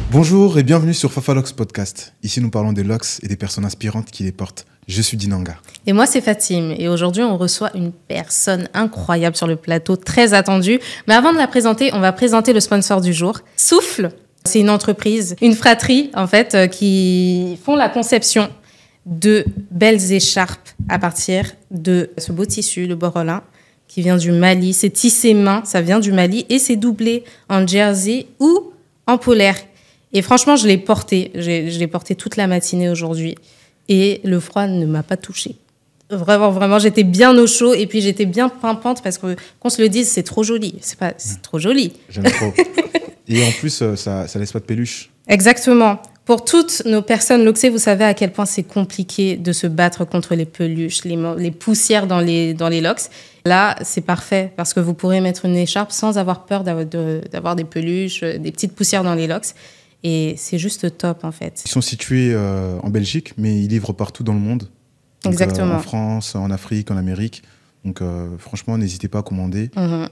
Bonjour et bienvenue sur Fafalox Podcast. Ici, nous parlons des locks et des personnes inspirantes qui les portent. Je suis Dinanga. Et moi, c'est Fatim. Et aujourd'hui, on reçoit une personne incroyable sur le plateau, très attendue. Mais avant de la présenter, on va présenter le sponsor du jour. Souffle, c'est une entreprise, une fratrie, en fait, qui font la conception de belles écharpes à partir de ce beau tissu, le borolin, qui vient du Mali. C'est tissé main, ça vient du Mali. Et c'est doublé en jersey ou en polaire. Et franchement, je l'ai porté. Je l'ai porté toute la matinée aujourd'hui. Et le froid ne m'a pas touchée. Vraiment, j'étais bien au chaud. Et puis, j'étais bien pimpante parce que, qu'on se le dise, c'est trop joli. C'est trop joli. J'aime trop. Et en plus, ça laisse pas de peluche. Exactement. Pour toutes nos personnes loxées, vous savez à quel point c'est compliqué de se battre contre les peluches, les poussières dans les locks. Là, c'est parfait parce que vous pourrez mettre une écharpe sans avoir peur d'avoir des peluches, des petites poussières dans les locks. Et c'est juste top, en fait. Ils sont situés en Belgique, mais ils livrent partout dans le monde. Donc, exactement. En France, en Afrique, en Amérique. Donc, franchement, n'hésitez pas à commander.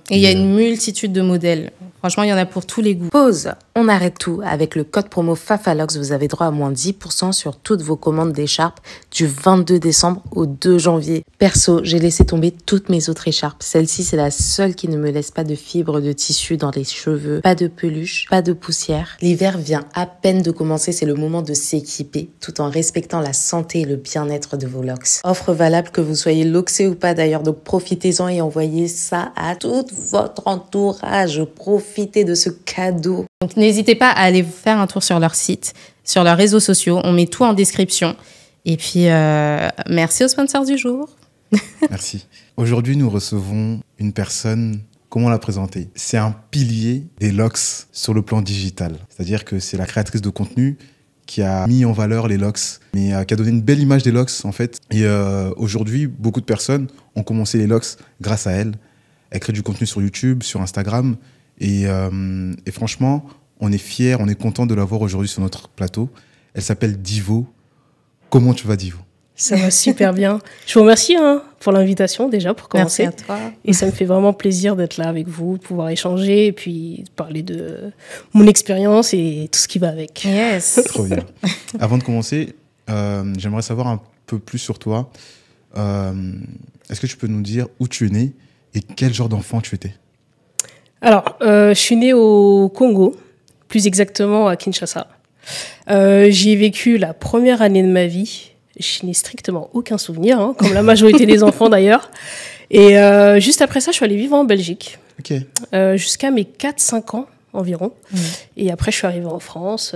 Et il y a une multitude de modèles. Franchement, il y en a pour tous les goûts. Pause. On arrête tout. Avec le code promo FAFALOX, vous avez droit à moins 10% sur toutes vos commandes d'écharpes du 22 décembre au 2 janvier. Perso, j'ai laissé tomber toutes mes autres écharpes. Celle-ci, c'est la seule qui ne me laisse pas de fibres de tissu dans les cheveux, pas de peluche, pas de poussière. L'hiver vient à peine de commencer, c'est le moment de s'équiper tout en respectant la santé et le bien-être de vos locks. Offre valable que vous soyez loxé ou pas d'ailleurs, donc profitez-en et envoyez ça à tout votre entourage. Profitez de ce cadeau. Donc n'hésitez pas à aller faire un tour sur leur site, sur leurs réseaux sociaux. On met tout en description. Et puis, merci au sponsor du jour. Merci. Aujourd'hui, nous recevons une personne, comment la présenter ? C'est un pilier des locks sur le plan digital. C'est-à-dire que c'est la créatrice de contenu qui a mis en valeur les locks, mais qui a donné une belle image des locks, en fait. Et aujourd'hui, beaucoup de personnes ont commencé les locks grâce à elle. Elle crée du contenu sur YouTube, sur Instagram. Et franchement, on est fiers, on est content de la voir aujourd'hui sur notre plateau. Elle s'appelle Divo. Comment tu vas, Divo ? Ça va super bien. Je vous remercie pour l'invitation déjà, pour commencer. Merci à toi. Et ça me fait vraiment plaisir d'être là avec vous, de pouvoir échanger et puis de parler de mon expérience et tout ce qui va avec. Yes. Trop bien. Avant de commencer, j'aimerais savoir un peu plus sur toi. Est-ce que tu peux nous dire où tu es né et quel genre d'enfant tu étais ? Alors, je suis née au Congo, plus exactement à Kinshasa. J'y ai vécu la première année de ma vie. Je n'ai strictement aucun souvenir, comme la majorité des enfants d'ailleurs. Et juste après ça, je suis allée vivre en Belgique. Okay. Jusqu'à mes 4-5 ans environ. Et après, je suis arrivée en France.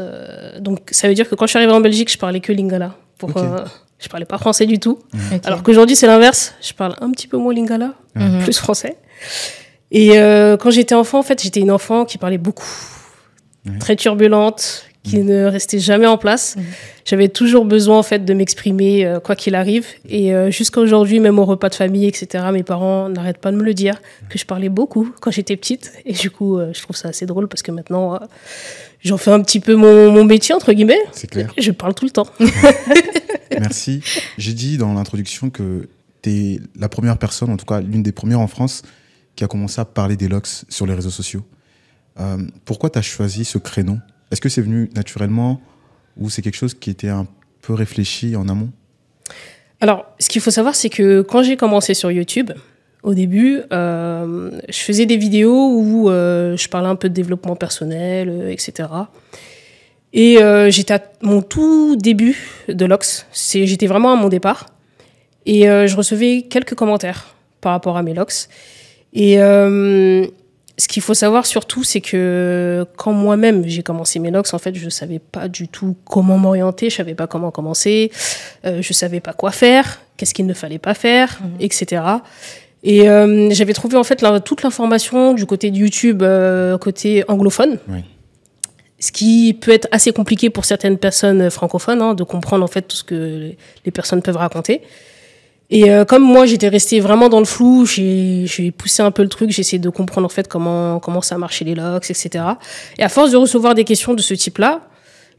Donc, ça veut dire que quand je suis arrivée en Belgique, je parlais que lingala. Je parlais pas français du tout. Okay. Alors qu'aujourd'hui, c'est l'inverse. Je parle un petit peu moins lingala, plus français. Et quand j'étais enfant, en fait, j'étais une enfant qui parlait beaucoup. Très turbulente, qui ne restait jamais en place. J'avais toujours besoin, en fait, de m'exprimer quoi qu'il arrive. Et jusqu'à aujourd'hui, même au repas de famille, etc., mes parents n'arrêtent pas de me le dire, que je parlais beaucoup quand j'étais petite. Et du coup, je trouve ça assez drôle parce que maintenant, j'en fais un petit peu mon métier, entre guillemets. C'est clair. Je parle tout le temps. Merci. J'ai dit dans l'introduction que tu es la première personne, en tout cas l'une des premières en France, qui a commencé à parler des locks sur les réseaux sociaux. Pourquoi tu as choisi ce créneau ? Est-ce que c'est venu naturellement ou c'est quelque chose qui était un peu réfléchi en amont ? Alors, ce qu'il faut savoir, c'est que quand j'ai commencé sur YouTube, au début, je faisais des vidéos où je parlais un peu de développement personnel, etc. Et j'étais à mon tout début de locks. J'étais vraiment à mon départ. Et je recevais quelques commentaires par rapport à mes locks. Et ce qu'il faut savoir surtout, c'est que quand moi-même j'ai commencé mes locks, en fait, je savais pas du tout comment m'orienter, je savais pas comment commencer, je savais pas quoi faire, qu'est-ce qu'il ne fallait pas faire, etc. Et j'avais trouvé en fait toute l'information du côté de YouTube, côté anglophone. Oui. Ce qui peut être assez compliqué pour certaines personnes francophones, de comprendre en fait tout ce que les personnes peuvent raconter. Et comme moi, j'étais restée vraiment dans le flou, j'ai poussé un peu le truc, j'ai essayé de comprendre en fait comment ça marchait les locks, etc. Et à force de recevoir des questions de ce type-là,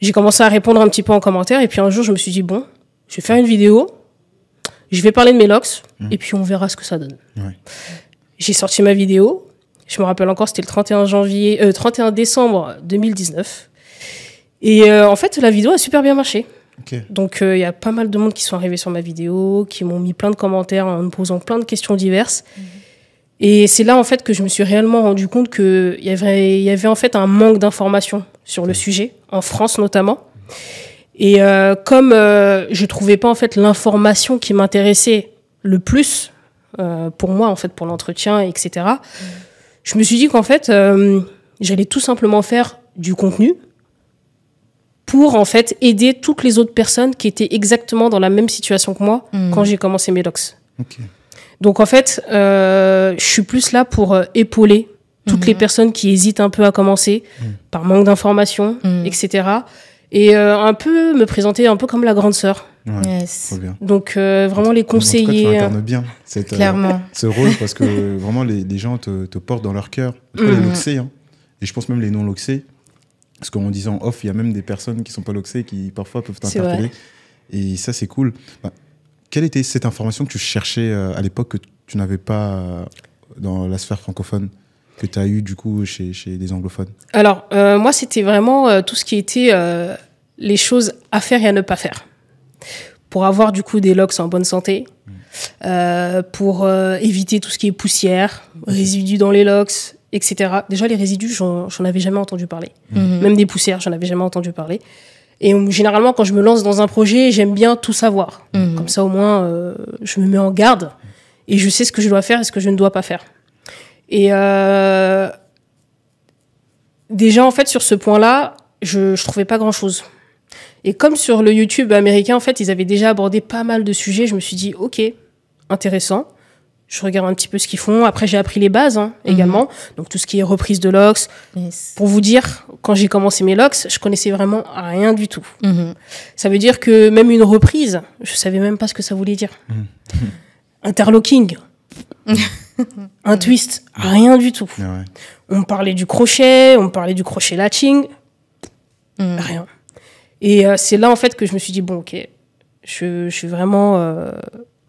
j'ai commencé à répondre un petit peu en commentaire. Et puis un jour, je me suis dit, bon, je vais faire une vidéo, je vais parler de mes locks, et puis on verra ce que ça donne. Ouais. J'ai sorti ma vidéo, je me rappelle encore, c'était le 31 décembre 2019. Et en fait, la vidéo a super bien marché. Ok. Donc, il y a pas mal de monde qui sont arrivés sur ma vidéo, qui m'ont mis plein de commentaires en me posant plein de questions diverses. Et c'est là, en fait, que je me suis réellement rendu compte qu'il y avait en fait un manque d'informations sur le sujet, en France notamment. Et comme je trouvais pas, en fait, l'information qui m'intéressait le plus pour moi, en fait, pour l'entretien, etc., je me suis dit qu'en fait, j'allais tout simplement faire du contenu pour, en fait, aider toutes les autres personnes qui étaient exactement dans la même situation que moi quand j'ai commencé mes locs. Ok. Donc, en fait, je suis plus là pour épauler toutes les personnes qui hésitent un peu à commencer par manque d'informations, etc. Et un peu me présenter un peu comme la grande sœur. Ouais, Yes. trop bien. Donc, vraiment les En tout cas, conseiller. tu incarnes bien Clairement. ce rôle parce que vraiment, les gens te portent dans leur cœur. En tout cas, les loxés, hein. Et je pense même les non-loxés. Parce qu'en disant off, il y a même des personnes qui ne sont pas loxées qui parfois peuvent C'est t'interpeller. vrai. Et ça, c'est cool. Bah, quelle était cette information que tu cherchais à l'époque que tu n'avais pas dans la sphère francophone, que tu as eu du coup chez les anglophones? Alors, moi, c'était vraiment tout ce qui était les choses à faire et à ne pas faire. Pour avoir du coup des locks en bonne santé, pour éviter tout ce qui est poussière, résidus dans les locks, etc. Déjà, les résidus, j'en avais jamais entendu parler. Même des poussières, j'en avais jamais entendu parler. Et généralement, quand je me lance dans un projet, j'aime bien tout savoir. Comme ça, au moins, je me mets en garde et je sais ce que je dois faire et ce que je ne dois pas faire. Et déjà, en fait, sur ce point-là, je trouvais pas grand-chose. Et comme sur le YouTube américain, en fait, ils avaient déjà abordé pas mal de sujets, je me suis dit, ok, intéressant. Je regarde un petit peu ce qu'ils font. Après, j'ai appris les bases également. Donc, tout ce qui est reprise de locks. Yes. Pour vous dire, quand j'ai commencé mes locks, je connaissais vraiment rien du tout. Ça veut dire que même une reprise, je savais même pas ce que ça voulait dire. Interlocking. Un twist, rien du tout. Ah ouais. On parlait du crochet, on parlait du crochet latching, rien. Et c'est là en fait que je me suis dit bon ok, je vais vraiment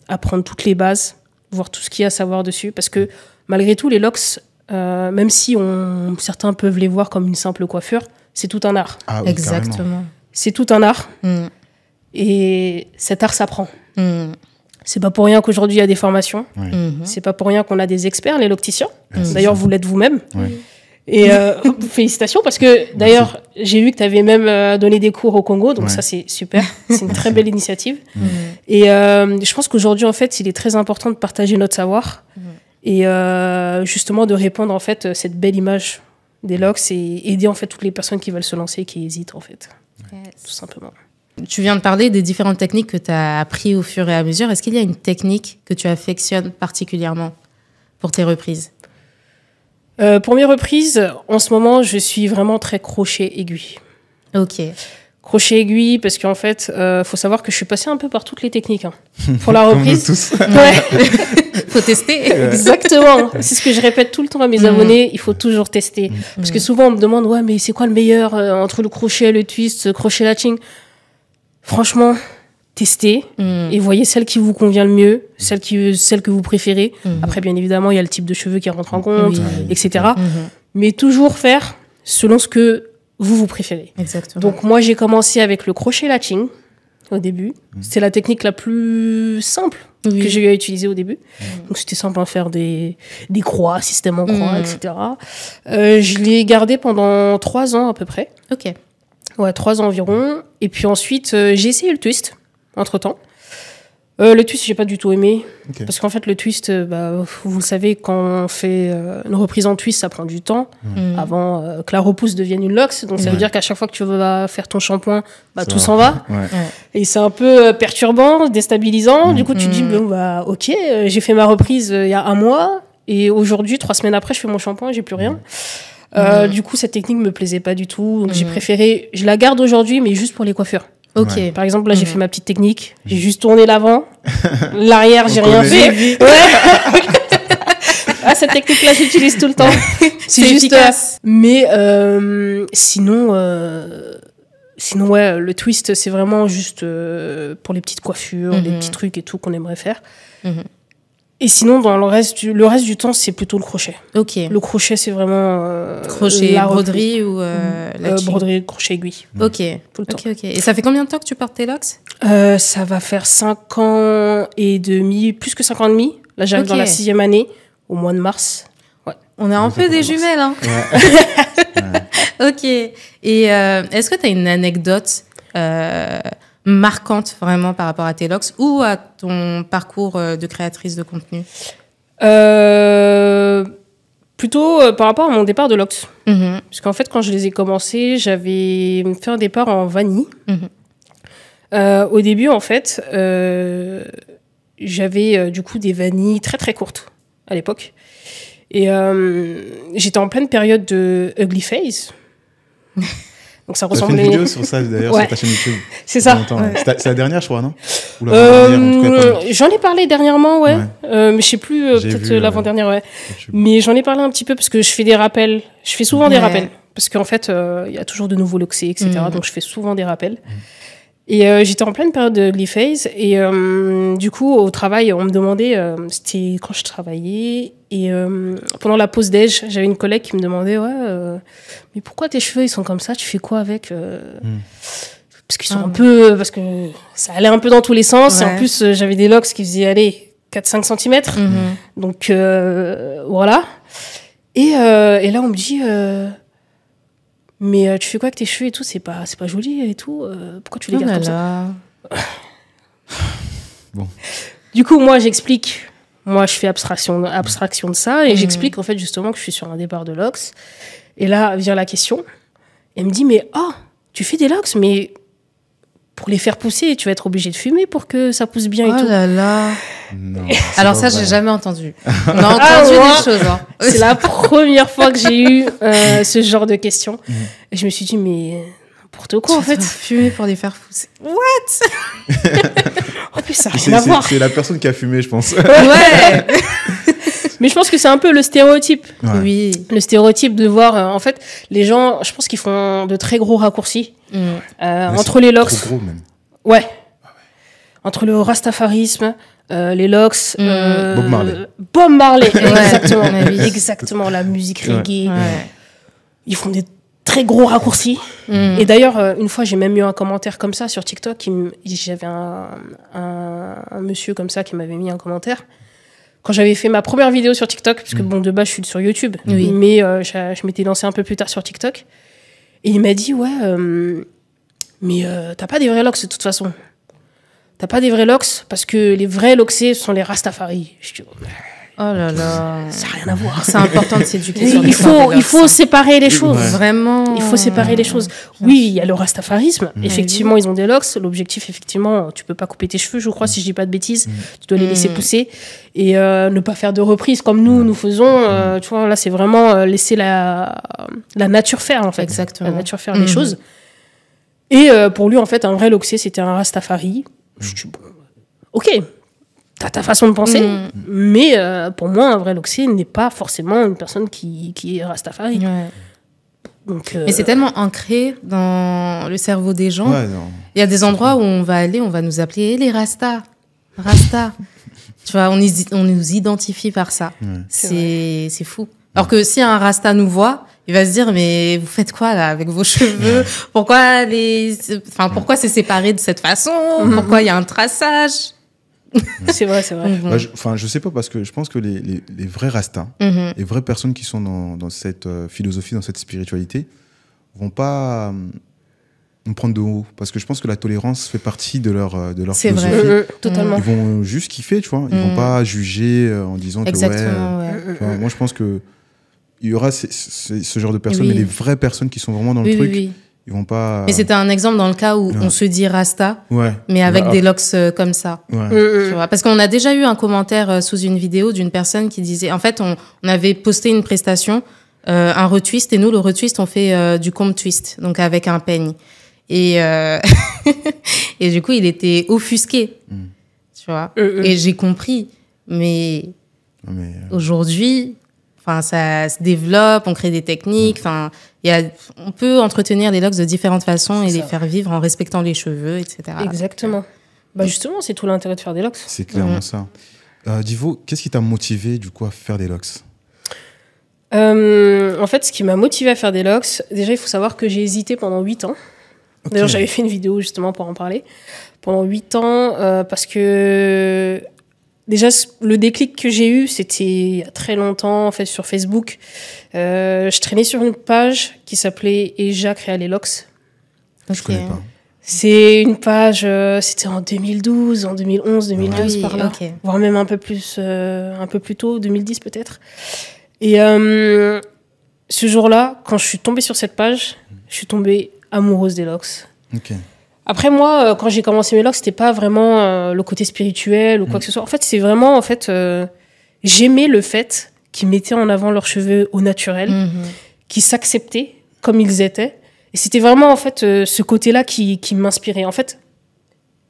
apprendre toutes les bases, voir tout ce qu'il y a à savoir dessus, parce que malgré tout les locks, même si certains peuvent les voir comme une simple coiffure, c'est tout un art. Ah oui, carrément. Exactement. C'est tout un art, et cet art s'apprend. C'est pas pour rien qu'aujourd'hui il y a des formations. Ouais. C'est pas pour rien qu'on a des experts, les locticiens. Ouais, c'est D'ailleurs, ça. vous l'êtes vous-même. Ouais. Et félicitations, parce que d'ailleurs, j'ai vu que tu avais même donné des cours au Congo, donc ça, c'est super. C'est une très belle initiative. Et je pense qu'aujourd'hui, en fait, il est très important de partager notre savoir et justement de répandre en fait cette belle image des locks et aider en fait toutes les personnes qui veulent se lancer, qui hésitent en fait, tout simplement. Tu viens de parler des différentes techniques que tu as appris au fur et à mesure. Est-ce qu'il y a une technique que tu affectionnes particulièrement pour tes reprises? Pour mes reprises, en ce moment, je suis vraiment très crochet-aiguille. Ok. Crochet-aiguille, parce qu'en fait, faut savoir que je suis passée un peu par toutes les techniques. Pour la Comme nous reprise. tous. Ouais, Faut tester. exactement. C'est ce que je répète tout le temps à mes abonnés. Il faut toujours tester. Parce que souvent, on me demande, ouais, mais c'est quoi le meilleur entre le crochet, le twist, le crochet latching? Franchement, testez et voyez celle qui vous convient le mieux, celle que vous préférez. Après, bien évidemment, il y a le type de cheveux qui rentre en compte, Oui. etc. Mais toujours faire selon ce que vous préférez. Exactement. Donc, moi, j'ai commencé avec le crochet latching au début. C'était la technique la plus simple que j'ai eu à utiliser au début. Donc, c'était simple à faire des croix, système en croix, etc. Je l'ai gardé pendant 3 ans à peu près. Ok. Ouais, 3 ans environ. Et puis ensuite, j'ai essayé le twist, entre-temps. Le twist, j'ai pas du tout aimé. Ok. Parce qu'en fait, le twist, vous le savez, quand on fait une reprise en twist, ça prend du temps avant que la repousse devienne une locks. Donc, ça veut dire qu'à chaque fois que tu vas faire ton shampoing, tout s'en va. Ouais. Et c'est un peu perturbant, déstabilisant. Du coup, tu te dis, ok, j'ai fait ma reprise il y a 1 mois. Et aujourd'hui, 3 semaines après, je fais mon shampoing et j'ai plus rien. Du coup, cette technique me plaisait pas du tout. Donc, j'ai préféré... Je la garde aujourd'hui, mais juste pour les coiffeurs. Ok. Ouais. Par exemple, là, j'ai fait ma petite technique. J'ai juste tourné l'avant. L'arrière, j'ai On rien connaît. fait. Ouais. Ah, cette technique-là, j'utilise tout le temps. C'est efficace. Mais sinon, ouais, le twist, c'est vraiment juste pour les petites coiffures, les petits trucs et tout qu'on aimerait faire. Et sinon, dans le reste du temps, c'est plutôt le crochet. Ok. Le crochet, c'est vraiment... Crochet, la broderie ou latching. Broderie, crochet, aiguille. Ok. Tout le temps. Ok. Et ça fait combien de temps que tu portes tes locks? Ça va faire 5 ans et demi, plus que 5 ans et demi. Là, j'arrive Ok. dans la 6e année, au mois de mars. Ouais. On a un peu des jumelles, hein. Ok. Et est-ce que tu as une anecdote marquante vraiment par rapport à tes locks ou à ton parcours de créatrice de contenu? Plutôt par rapport à mon départ de Lox. Mhm. Parce qu'en fait, quand je les ai commencés, j'avais fait un départ en vanille. Au début, en fait, j'avais du coup des vanilles très très courtes à l'époque. Et j'étais en pleine période de ugly face. Donc ça T'as fait ressemblait... une vidéo sur ça d'ailleurs Ouais. sur ta chaîne YouTube. C'est ça. Ouais. C'est la dernière, je crois, non? Ou l'avant-dernière, en tout cas, pas J'en ai parlé dernièrement, ouais. Ouais. Mais je sais plus, J'ai peut-être vu, l'avant-dernière, ouais. YouTube. Mais j'en ai parlé un petit peu parce que je fais des rappels. Je fais souvent des rappels. Parce qu'en fait, il y a toujours de nouveaux loxés, etc. Donc je fais souvent des rappels. Et j'étais en pleine période de ugly phase. Et du coup, au travail, on me demandait, c'était quand je travaillais. Et pendant la pause déj, j'avais une collègue qui me demandait, ouais, mais pourquoi tes cheveux, ils sont comme ça? Tu fais quoi avec Parce qu'ils sont un peu... Parce que ça allait un peu dans tous les sens. Ouais. Et en plus, j'avais des locks qui faisaient, allez, 4-5 cm. Donc, voilà. Et là, on me dit... mais tu fais quoi avec tes cheveux et tout? C'est pas joli et tout. Pourquoi tu les gardes comme ça? Bon. Du coup, moi, j'explique. Moi, je fais abstraction de ça. Et j'explique, en fait, justement, que je suis sur un départ de locks. Et là, vient la question. Elle me dit, mais tu fais des locks, mais pour les faire pousser, tu vas être obligé de fumer pour que ça pousse bien et tout. Oh là là. Non, Alors c'est ça, pas j'ai vrai. jamais entendu. On a entendu moi, des choses. Hein. C'est la première fois que j'ai eu ce genre de questions. Et je me suis dit, mais n'importe quoi, en fait. Fumer pour les faire pousser. En plus, ça n'a C'est- rien à c'est- voir. C'est la personne qui a fumé, je pense. Ouais. Mais je pense que c'est un peu le stéréotype. Ouais. Oui. Le stéréotype de voir, en fait, les gens, je pense qu'ils font de très gros raccourcis Ouais, entre c'est les locks. Trop gros, même. Ouais. Entre le rastafarisme, les locks. Bob Marley. Bob Marley, Ouais. exactement. Ouais, oui. Exactement, la musique reggae. Ouais. Ils font des très gros raccourcis. Et d'ailleurs, une fois, j'ai même eu un commentaire comme ça sur TikTok. J'avais un monsieur comme ça qui m'avait mis un commentaire. Quand j'avais fait ma première vidéo sur TikTok, parce que bon, de base, je suis sur YouTube, Oui. mais je m'étais lancée un peu plus tard sur TikTok. Et il m'a dit, ouais, mais t'as pas des vrais locks de toute façon. T'as pas des vrais locks parce que les vrais locksés sont les Rastafari. Je dis, Oh là là. ça n'a rien à voir. C'est important de s'éduquer sur Il l'histoire des faut locks. séparer les choses. Ouais. Vraiment. Il faut séparer les choses. Oui, il y a le rastafarisme. Effectivement, ils ont des locks. L'objectif, effectivement, tu peux pas couper tes cheveux, je crois, si je dis pas de bêtises. Tu dois les laisser pousser et ne pas faire de reprises comme nous faisons. Tu vois, là, c'est vraiment laisser la nature faire, en fait. Exactement. La nature faire les choses. Et pour lui, en fait, un vrai loxé, c'était un rastafari. Je dis, bon, ok, t'as ta façon de penser, mais pour moi, un vrai loxé n'est pas forcément une personne qui est rastafari. Ouais. Donc, Mais c'est tellement ancré dans le cerveau des gens. Ouais, non. Il y a des endroits où on va aller, on va nous appeler les Rasta. Rasta. Tu vois, on nous identifie par ça. C'est fou. Alors que si un Rasta nous voit, il va se dire, mais vous faites quoi là avec vos cheveux? Pourquoi c'est séparé de cette façon? Pourquoi il y a un traçage? c'est vrai, c'est vrai. Bah, je sais pas, parce que je pense que les vrais rastas, les vraies personnes qui sont dans cette philosophie, dans cette spiritualité, vont pas me prendre de haut. Parce que je pense que la tolérance fait partie de leur C'est philosophie. vrai. Totalement. Ils vont juste kiffer, tu vois. Ils vont pas juger en disant Exactement, que ouais. tu vois, moi, je pense que il y aura ce genre de personnes, Oui. mais les vraies personnes qui sont vraiment dans Oui, le oui, truc, oui. ils vont pas... Mais c'était un exemple dans le cas où on se dit Rasta, Ouais. mais avec Ouais. des locks comme ça. Ouais. Tu vois, parce qu'on a déjà eu un commentaire sous une vidéo d'une personne qui disait, en fait, on avait posté une prestation, un retwist, et nous, le retwist, on fait du comb twist, donc avec un peigne. Et, et du coup, il était offusqué, tu vois. Et j'ai compris, mais Non, mais, aujourd'hui, enfin, ça se développe, on crée des techniques, enfin, on peut entretenir les locks de différentes façons et C'est les ça. faire vivre en respectant les cheveux, etc. Exactement. Bah justement, c'est tout l'intérêt de faire des locks. c'est clairement ça. Divo, qu'est-ce qui t'a motivé du coup à faire des locks? En fait, ce qui m'a motivé à faire des locks, déjà, il faut savoir que j'ai hésité pendant 8 ans. Ok. D'ailleurs, j'avais fait une vidéo justement pour en parler. Pendant 8 ans, parce que déjà, le déclic que j'ai eu, c'était il y a très longtemps, en fait, sur Facebook. Je traînais sur une page qui s'appelait Eja Créa les locks. Je connais pas. C'est une page, c'était en 2012, en 2011, 2012 Oui, par là, ok. voire même un peu plus tôt, 2010 peut-être. Et ce jour-là, quand je suis tombée sur cette page, je suis tombée amoureuse des locks. Ok. Après moi, quand j'ai commencé mes locks, c'était pas vraiment le côté spirituel ou quoi que ce soit. En fait, c'est vraiment j'aimais le fait qu'ils mettaient en avant leurs cheveux au naturel, qu'ils s'acceptaient comme ils étaient. Et c'était vraiment ce côté-là qui m'inspirait. En fait,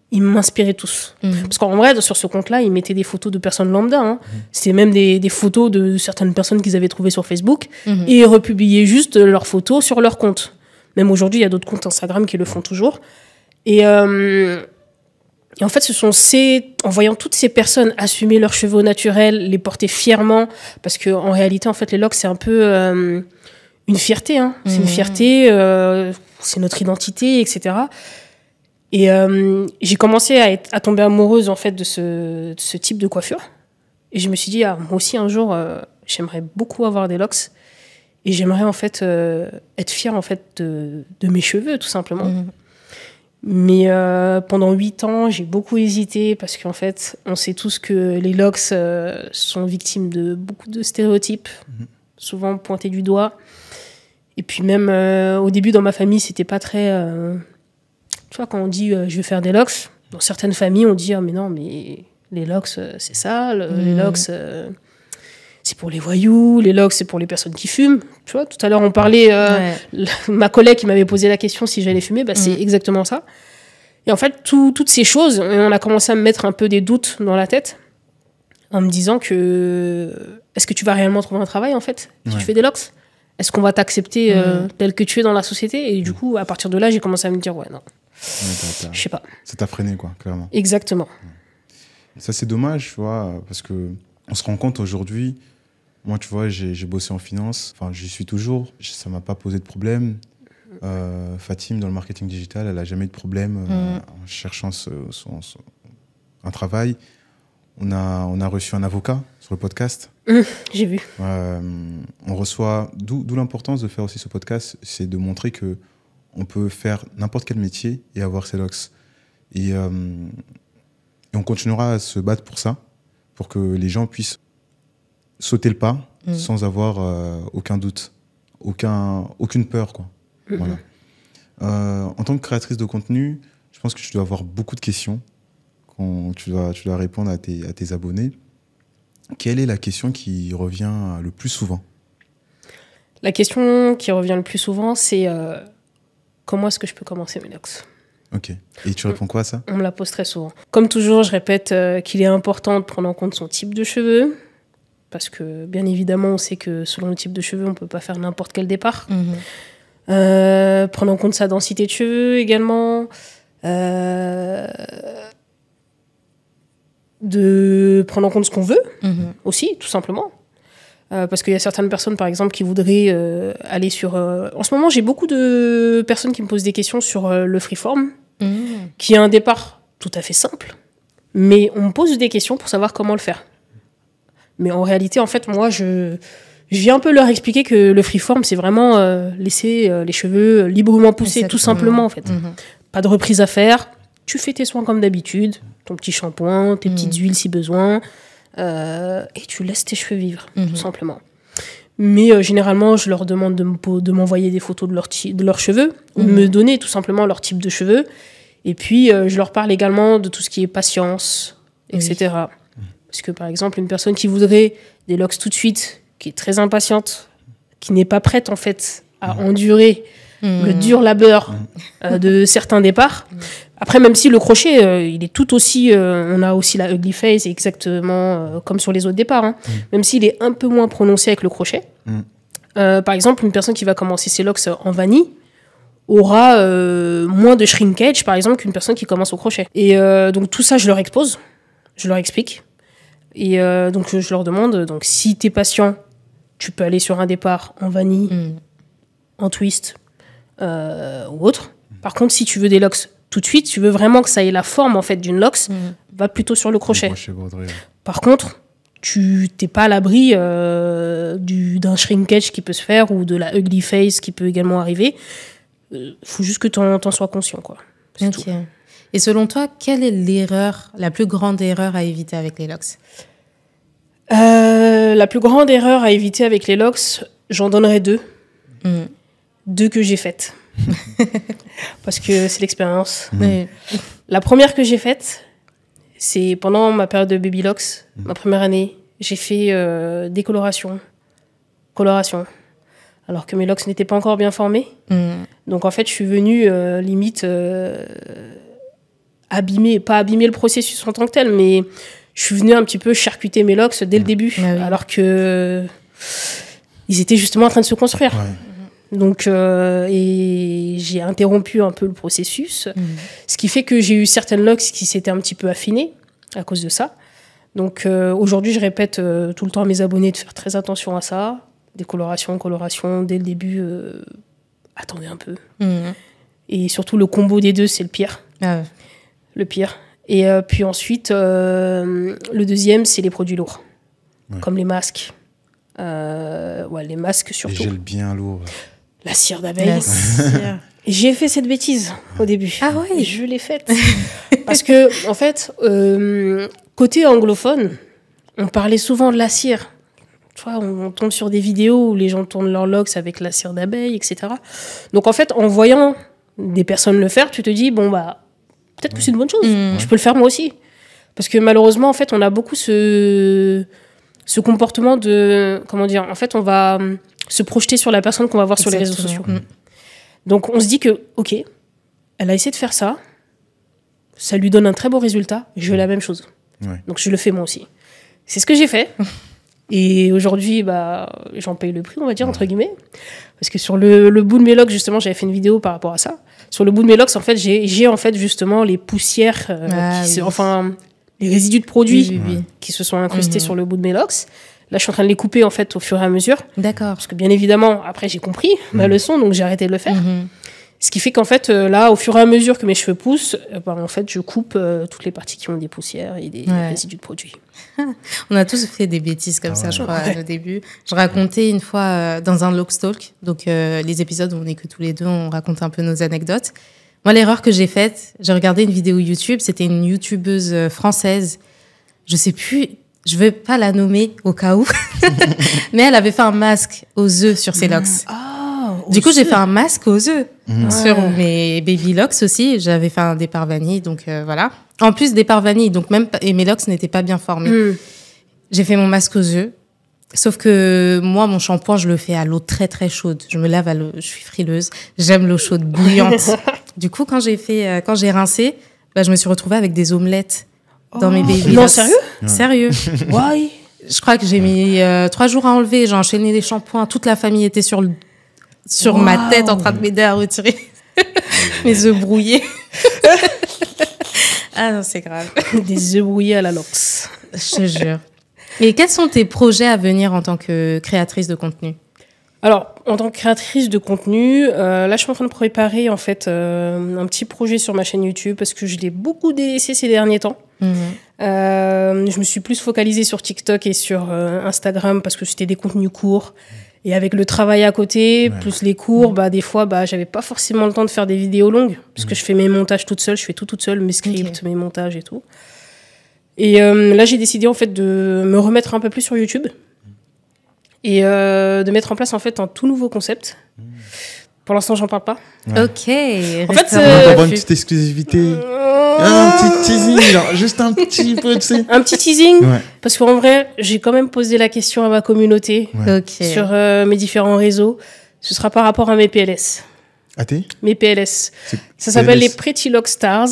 ils m'inspiraient tous. Parce qu'en vrai, sur ce compte-là, ils mettaient des photos de personnes lambda. Hein. C'était même des photos de certaines personnes qu'ils avaient trouvées sur Facebook. Et ils republiaient juste leurs photos sur leur compte. Même aujourd'hui, il y a d'autres comptes Instagram qui le font toujours. Et en fait, en voyant toutes ces personnes assumer leurs cheveux au naturel, les porter fièrement, parce qu'en réalité, en fait, les locks, c'est un peu une fierté. Hein. C'est une fierté, c'est notre identité, etc. Et j'ai commencé à tomber amoureuse en fait de ce type de coiffure. Et je me suis dit, moi aussi un jour, j'aimerais beaucoup avoir des locks. Et j'aimerais en fait être fière en fait de mes cheveux, tout simplement. Mais pendant 8 ans, j'ai beaucoup hésité parce qu'en fait, on sait tous que les locks sont victimes de beaucoup de stéréotypes, souvent pointés du doigt. Et puis même au début, dans ma famille, c'était pas très... Tu vois, quand on dit je vais faire des locks, dans certaines familles, on dit mais non, mais les locks, c'est ça. Les locks, c'est pour les voyous. Les locks, c'est pour les personnes qui fument. Tu vois, tout à l'heure, on parlait... ma collègue qui m'avait posé la question si j'allais fumer, c'est exactement ça. Et en fait, toutes ces choses, on a commencé à me mettre un peu des doutes dans la tête en me disant que... Est-ce que tu vas réellement trouver un travail, en fait, si tu fais des locks? Est-ce qu'on va t'accepter tel que tu es dans la société? Et du coup, à partir de là, j'ai commencé à me dire, non. Je sais pas. Ça t'a freiné, quoi, clairement. Exactement. Ça, c'est dommage, tu vois, parce que on se rend compte aujourd'hui, moi, tu vois, j'ai bossé en finance, enfin, j'y suis toujours, ça m'a pas posé de problème. Fatim, dans le marketing digital, elle a jamais eu de problème en cherchant un travail. On a reçu un avocat sur le podcast. J'ai vu. On reçoit, d'où l'importance de faire aussi ce podcast, c'est de montrer que on peut faire n'importe quel métier et avoir ses locks. Et on continuera à se battre pour ça, pour que les gens puissent sauter le pas sans avoir aucun doute, aucune peur, quoi. Voilà. En tant que créatrice de contenu, je pense que tu dois avoir beaucoup de questions quand tu dois répondre à tes abonnés. Quelle est la question qui revient le plus souvent? La question qui revient le plus souvent, c'est comment est-ce que je peux commencer mes locks? Ok. Et tu réponds quoi à ça? On me la pose très souvent. Comme toujours, je répète qu'il est important de prendre en compte son type de cheveux. Parce que, bien évidemment, on sait que selon le type de cheveux, on ne peut pas faire n'importe quel départ. Prendre en compte sa densité de cheveux également. De prendre en compte ce qu'on veut aussi, tout simplement. Parce qu'il y a certaines personnes, par exemple, qui voudraient aller sur... En ce moment, j'ai beaucoup de personnes qui me posent des questions sur le freeform, qui est un départ tout à fait simple. Mais on me pose des questions pour savoir comment le faire. Mais en réalité, en fait, moi, je viens un peu leur expliquer que le freeform, c'est vraiment laisser les cheveux librement pousser, tout simplement, en fait. Pas de reprise à faire. Tu fais tes soins comme d'habitude, ton petit shampoing, tes petites huiles si besoin, et tu laisses tes cheveux vivre, tout simplement. Mais généralement, je leur demande de m'envoyer des photos de leurs cheveux, ou de me donner tout simplement leur type de cheveux. Et puis, je leur parle également de tout ce qui est patience, etc. Parce que, par exemple, une personne qui voudrait des locks tout de suite, qui est très impatiente, qui n'est pas prête, en fait, à endurer le dur labeur de certains départs. Après, même si le crochet, il est tout aussi... on a aussi la ugly face, exactement comme sur les autres départs. Hein. Même s'il est un peu moins prononcé avec le crochet. Par exemple, une personne qui va commencer ses locks en vanille aura moins de shrinkage, par exemple, qu'une personne qui commence au crochet. Et donc, tout ça, je leur expose. Je leur explique. Et donc, je leur demande, donc, si t'es patient, tu peux aller sur un départ en vanille, en twist ou autre. Par contre, si tu veux des locks tout de suite, tu veux vraiment que ça ait la forme en fait d'une locks, va plutôt sur le crochet. Broderie, ouais. Par contre, tu n'es pas à l'abri d'un shrinkage qui peut se faire ou de la ugly face qui peut également arriver. Faut juste que tu en sois conscient, quoi. C'est tout. Et selon toi, quelle est l'erreur, la plus grande erreur à éviter avec les locks? La plus grande erreur à éviter avec les locks, j'en donnerais 2. 2 que j'ai faites. Parce que c'est l'expérience. La première que j'ai faite, c'est pendant ma période de baby locks, ma première année, j'ai fait décoloration, coloration, alors que mes locks n'étaient pas encore bien formés. Donc en fait, je suis venue limite pas abîmer le processus en tant que tel, mais je suis venue un petit peu charcuter mes locks dès le début, alors que ils étaient justement en train de se construire. Donc, et j'ai interrompu un peu le processus, ce qui fait que j'ai eu certaines locks qui s'étaient un petit peu affinées à cause de ça. Donc, aujourd'hui, je répète tout le temps à mes abonnés de faire très attention à ça. Décoloration, coloration, dès le début, attendez un peu. Et surtout, le combo des deux, c'est le pire. Le pire. Et puis ensuite, le deuxième, c'est les produits lourds, comme les masques. Les masques surtout. Les gels bien lourds. La cire d'abeille. J'ai fait cette bêtise au début. Ah ouais. Je l'ai faite. Parce que, en fait, côté anglophone, on parlait souvent de la cire. Tu vois, on tombe sur des vidéos où les gens tournent leurs locks avec la cire d'abeille, etc. Donc, en fait, en voyant des personnes le faire, tu te dis, bon, bah, peut-être que c'est une bonne chose. Je peux le faire moi aussi. Parce que malheureusement, en fait, on a beaucoup ce comportement de... Comment dire? En fait, on va se projeter sur la personne qu'on va voir sur les réseaux sociaux. Donc, on se dit que, OK, elle a essayé de faire ça. Ça lui donne un très beau résultat. Je veux la même chose. Donc, je le fais moi aussi. C'est ce que j'ai fait. Et aujourd'hui, bah, j'en paye le prix, on va dire, entre guillemets. Parce que sur le bout de mes locks, justement, j'avais fait une vidéo par rapport à ça. Sur le bout de mes locks, en fait, j'ai en fait, justement, les poussières, enfin, les résidus de produits qui se sont incrustés sur le bout de mes locks. Là, je suis en train de les couper, en fait, au fur et à mesure. D'accord. Parce que, bien évidemment, après, j'ai compris ma leçon, donc j'ai arrêté de le faire. Ce qui fait qu'en fait, là, au fur et à mesure que mes cheveux poussent, en fait, je coupe toutes les parties qui ont des poussières et des résidus de produits. On a tous fait des bêtises comme ça, je crois, au début. Je racontais une fois dans un Lockstalk, donc les épisodes où on n'est que tous les deux, on raconte un peu nos anecdotes. Moi, l'erreur que j'ai faite, j'ai regardé une vidéo YouTube, c'était une YouTubeuse française, je sais plus, je veux pas la nommer au cas où, mais elle avait fait un masque aux œufs sur ses locks. Du coup, j'ai fait un masque aux œufs sur mes baby locks aussi. J'avais fait un départ vanille, donc voilà. En plus, départ vanille, donc et mes locks n'étaient pas bien formés. J'ai fait mon masque aux œufs. Sauf que moi, mon shampoing, je le fais à l'eau très très chaude. Je me lave à l'eau, je suis frileuse. J'aime l'eau chaude bouillante. Du coup, quand j'ai rincé, bah, je me suis retrouvée avec des omelettes dans mes baby locks. Non, sérieux? Sérieux. Why? Je crois que j'ai mis 3 jours à enlever. J'ai enchaîné les shampoings. Toute la famille était sur ma tête en train de m'aider à retirer mes œufs brouillés. Ah non, c'est grave. Des œufs brouillés à la Lox. Je te jure. Et quels sont tes projets à venir en tant que créatrice de contenu? Alors, en tant que créatrice de contenu, là, je suis en train de préparer en fait un petit projet sur ma chaîne YouTube parce que je l'ai beaucoup délaissé ces derniers temps. Je me suis plus focalisée sur TikTok et sur Instagram parce que c'était des contenus courts. Et avec le travail à côté, plus les cours, bah, des fois, bah, j'avais pas forcément le temps de faire des vidéos longues parce que je fais mes montages toute seule, je fais tout toute seule, mes scripts, mes montages et tout. Et là, j'ai décidé en fait de me remettre un peu plus sur YouTube et de mettre en place en fait un tout nouveau concept. Pour l'instant, j'en parle pas. Ok. En fait, on va avoir une petite exclusivité. Un petit teasing, genre, juste un petit peu, tu sais. Un petit teasing, parce qu'en vrai, j'ai quand même posé la question à ma communauté sur mes différents réseaux. Ce sera par rapport à mes PLS. Mes PLS. Ça s'appelle les Pretty Lock Stars.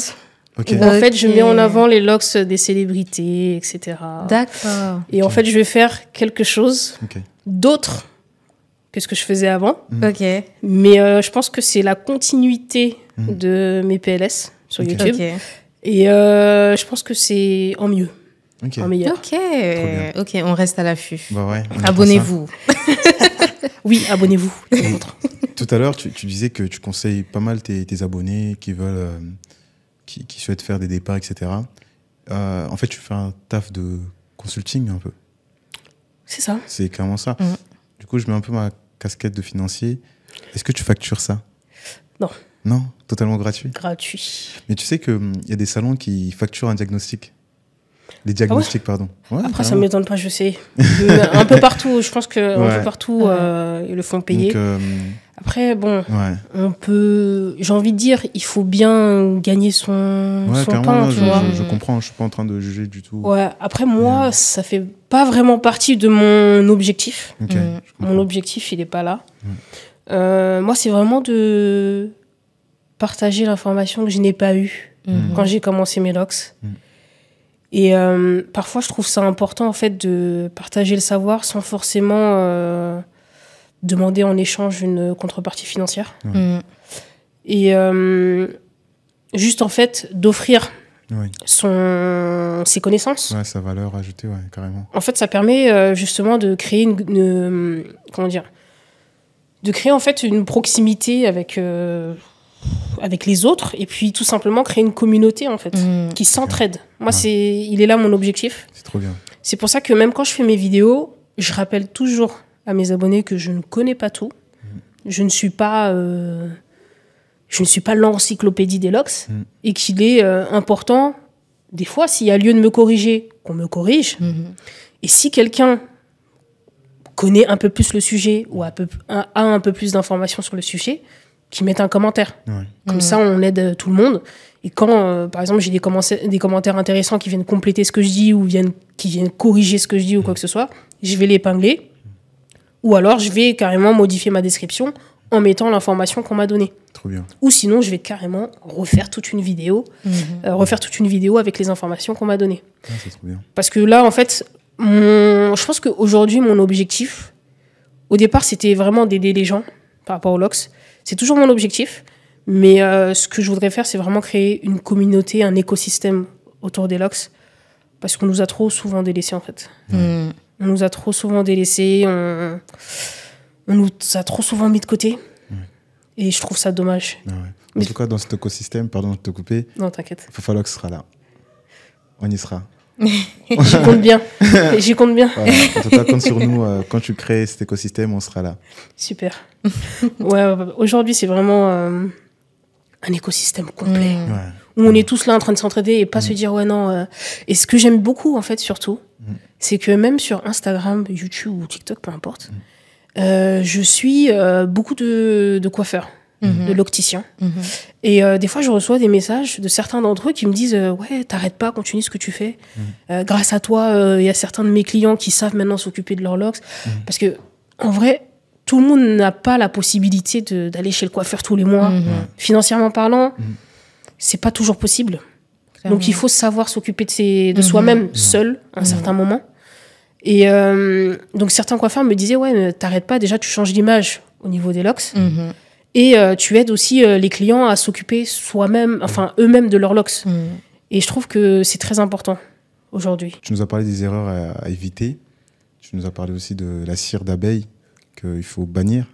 Où, en fait, je mets en avant les locks des célébrités, etc. D'accord. Et en fait, je vais faire quelque chose d'autre que ce que je faisais avant. Mais je pense que c'est la continuité de mes PLS sur YouTube. Et je pense que c'est en mieux. Ok. un meilleur. Ok, on reste à l'affût. Bah ouais, on apprend Abonnez-vous. Oui, abonnez-vous. ça. Tout à l'heure, tu disais que tu conseilles pas mal tes abonnés qui veulent, qui souhaitent faire des départs, etc. En fait, tu fais un taf de consulting un peu. C'est ça. C'est clairement ça. Mhm. Du coup, je mets un peu ma casquette de financier. Est-ce que tu factures ça? Non. Non, totalement gratuit. Gratuit. Mais tu sais qu'il y a des salons qui facturent un diagnostic. Les diagnostics, pardon. Ouais, Après, ça carrément. ne m'étonne pas, je sais. Un peu partout, je pense qu'un Ouais. peu partout, ils le font payer. Donc, Après, bon, ouais. on peut... J'ai envie de dire, il faut bien gagner son Ouais, clairement, pain, là, tu vois. je comprends. Je suis pas en train de juger du tout. Ouais, après, moi, ça fait pas vraiment partie de mon objectif. Ok, Mm. je comprends. Mon objectif, il n'est pas là. Moi, c'est vraiment de partager l'information que je n'ai pas eue Mhm. quand j'ai commencé mes locs. Mm. Et parfois, je trouve ça important, en fait, de partager le savoir sans forcément demander en échange une contrepartie financière. Mhm. Et juste, en fait, d'offrir Oui. ses connaissances. Ouais, sa valeur ajoutée, ouais, carrément. En fait, ça permet justement de créer comment dire, de créer en fait une proximité avec les autres et puis tout simplement créer une communauté en fait Mhm. qui s'entraide. Moi, Ouais. il est là mon objectif. C'est trop bien. C'est pour ça que même quand je fais mes vidéos, je rappelle toujours à mes abonnés que je ne connais pas tout. Je ne suis pas l'encyclopédie des locs et qu'il est important, des fois, s'il y a lieu de me corriger, qu'on me corrige. Mhm. Et si quelqu'un connaît un peu plus le sujet ou a un peu plus d'informations sur le sujet, qu'il mette un commentaire. Ouais. Comme ça, on aide tout le monde. Et quand, par exemple, j'ai des commentaires intéressants qui viennent compléter ce que je dis ou qui viennent corriger ce que je dis ou quoi que ce soit, je vais l'épingler. Ou alors, je vais carrément modifier ma description en mettant l'information qu'on m'a donnée. Trop bien. Ou sinon, je vais carrément refaire toute une vidéo, avec les informations qu'on m'a données. Ah, c'est trop bien. Parce que là, en fait, je pense qu'aujourd'hui, mon objectif, au départ, c'était vraiment d'aider les gens par rapport aux locs. C'est toujours mon objectif. Mais ce que je voudrais faire, c'est vraiment créer une communauté, un écosystème autour des locs. Parce qu'on nous a trop souvent délaissés, en fait. Mhm. On nous a trop souvent délaissés. On nous a trop souvent mis de côté. Et je trouve ça dommage. Ah ouais. En Mais- tout cas, dans cet écosystème, pardon de te couper, Non, t'inquiète. Fafalox sera là. On y sera. J'y compte bien. J'y compte bien. Voilà. En tout cas, compte sur nous. Quand tu crées cet écosystème, on sera là. Super. Ouais, aujourd'hui, c'est vraiment un écosystème complet. Mhm. Ouais. Où on est tous là en train de s'entraider et pas se dire, ouais, non. Et ce que j'aime beaucoup, en fait, surtout, c'est que même sur Instagram, YouTube ou TikTok, peu importe, je suis beaucoup de coiffeurs, de locticiens. Mhm. Et des fois, je reçois des messages de certains d'entre eux qui me disent ouais, t'arrêtes pas, continue ce que tu fais. Grâce à toi, il y a certains de mes clients qui savent maintenant s'occuper de leurs locks. Parce que, en vrai, tout le monde n'a pas la possibilité d'aller chez le coiffeur tous les mois. Financièrement parlant, c'est pas toujours possible. Clairement. Donc, il faut savoir s'occuper de soi-même seul à un certain moment. Et donc, certains coiffeurs me disaient ouais, mais t'arrêtes pas, déjà, tu changes d'image au niveau des locks. Mhm. Et tu aides aussi les clients à s'occuper eux-mêmes de leurs locks. Mhm. Et je trouve que c'est très important aujourd'hui. Tu nous as parlé des erreurs à éviter. Tu nous as parlé aussi de la cire d'abeille qu'il faut bannir.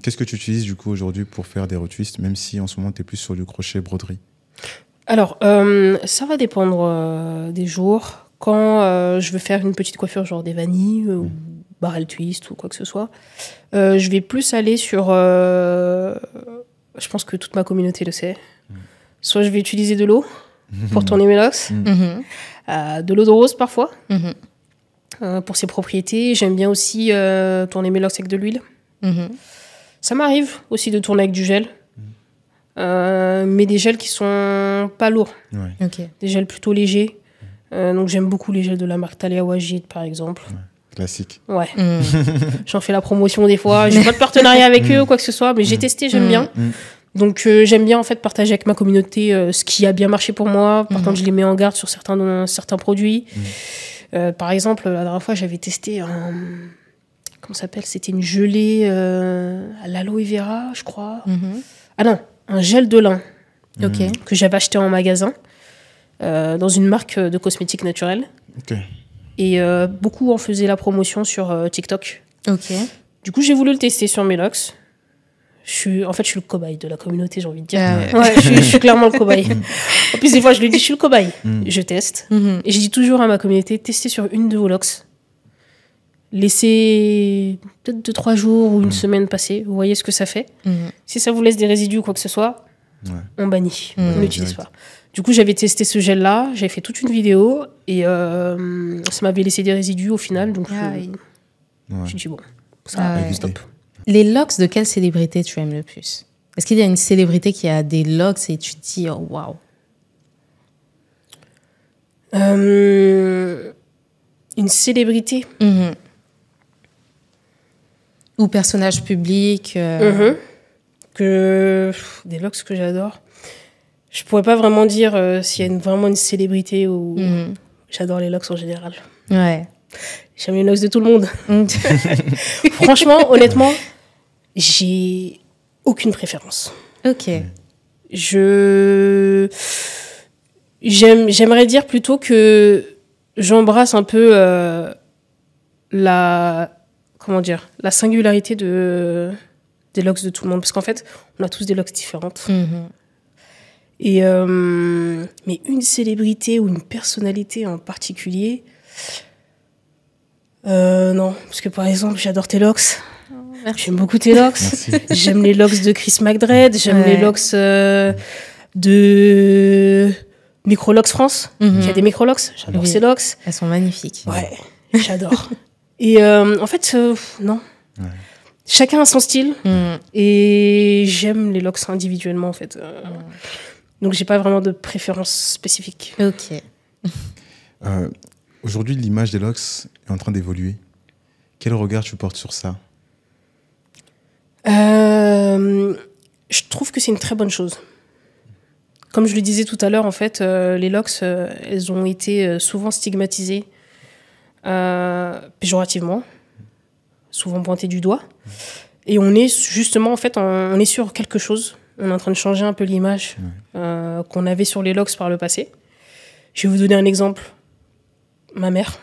Qu'est-ce que tu utilises du coup aujourd'hui pour faire des retwists, même si en ce moment tu es plus sur du crochet broderie? Alors, ça va dépendre des jours. Quand je veux faire une petite coiffure, genre des vanilles, ou barrel twist ou quoi que ce soit, je vais plus aller sur... je pense que toute ma communauté le sait. Soit je vais utiliser de l'eau pour tourner mes locks, Mhm. de l'eau de rose parfois, Mhm. pour ses propriétés. J'aime bien aussi tourner mes locks avec de l'huile. Mhm. Ça m'arrive aussi de tourner avec du gel, mais des gels qui sont pas lourds, Ouais. Ok. des gels plutôt légers. Donc j'aime beaucoup les gels de la marque Thalia Wajid par exemple. Classique. Ouais, Mhm. j'en fais la promotion des fois. J'ai pas de partenariat avec eux ou quoi que ce soit, mais j'ai testé, j'aime bien. Donc j'aime bien en fait partager avec ma communauté ce qui a bien marché pour moi. Par contre, je les mets en garde sur certains produits. Par exemple, la dernière fois, j'avais testé comment ça s'appelle? C'était une gelée à l'aloe vera, je crois. Mhm. Ah non, un gel de lin Ok. que j'avais acheté en magasin. dans une marque de cosmétiques naturels. Ok. Et beaucoup en faisaient la promotion sur TikTok. Ok. Du coup, j'ai voulu le tester sur mes locks. Je suis le cobaye de la communauté, j'ai envie de dire. Ouais. Je suis clairement le cobaye. En plus, des fois, je lui dis, je suis le cobaye. Je teste. Et je dis toujours à ma communauté, testez sur une de vos locks. Laissez peut-être 2-3 jours ou une semaine passer. Vous voyez ce que ça fait. Si ça vous laisse des résidus ou quoi que ce soit, on bannit. On n'utilise pas. Du coup, j'avais testé ce gel-là. J'avais fait toute une vidéo. Et ça m'avait laissé des résidus au final. Donc, je dit, bon, ça va, stop. Les locks de quelle célébrité tu aimes le plus? Est-ce qu'il y a une célébrité qui a des locks et tu te dis, oh, waouh? Une célébrité ou personnage public des locks que j'adore. Je pourrais pas vraiment dire s'il y a vraiment une célébrité ou... J'adore les locks en général. Ouais. J'aime les locks de tout le monde. Franchement, honnêtement, j'ai aucune préférence. Ok. J'aimerais dire plutôt que j'embrasse un peu la singularité des locks de tout le monde. Parce qu'en fait, on a tous des locks différentes. Et, mais une célébrité ou une personnalité en particulier, non. Parce que par exemple, j'adore tes locks. J'aime beaucoup tes locks. J'aime les locks de Chris McDread. J'aime les locks de Microlocks France. Il y a des Microlocks. J'adore ces locks. Elles sont magnifiques. Ouais, j'adore. Et en fait, non. Ouais. Chacun a son style. Et j'aime les locks individuellement, en fait. Donc, j'ai pas vraiment de préférence spécifique. Ok. Aujourd'hui, l'image des locks est en train d'évoluer. Quel regard tu portes sur ça? Je trouve que c'est une très bonne chose. Comme je le disais tout à l'heure, en fait, les locks, elles ont été souvent stigmatisées péjorativement, souvent pointées du doigt. Et on est justement, en fait, on est sur quelque chose. On est en train de changer un peu l'image qu'on avait sur les locks par le passé. Je vais vous donner un exemple. Ma mère,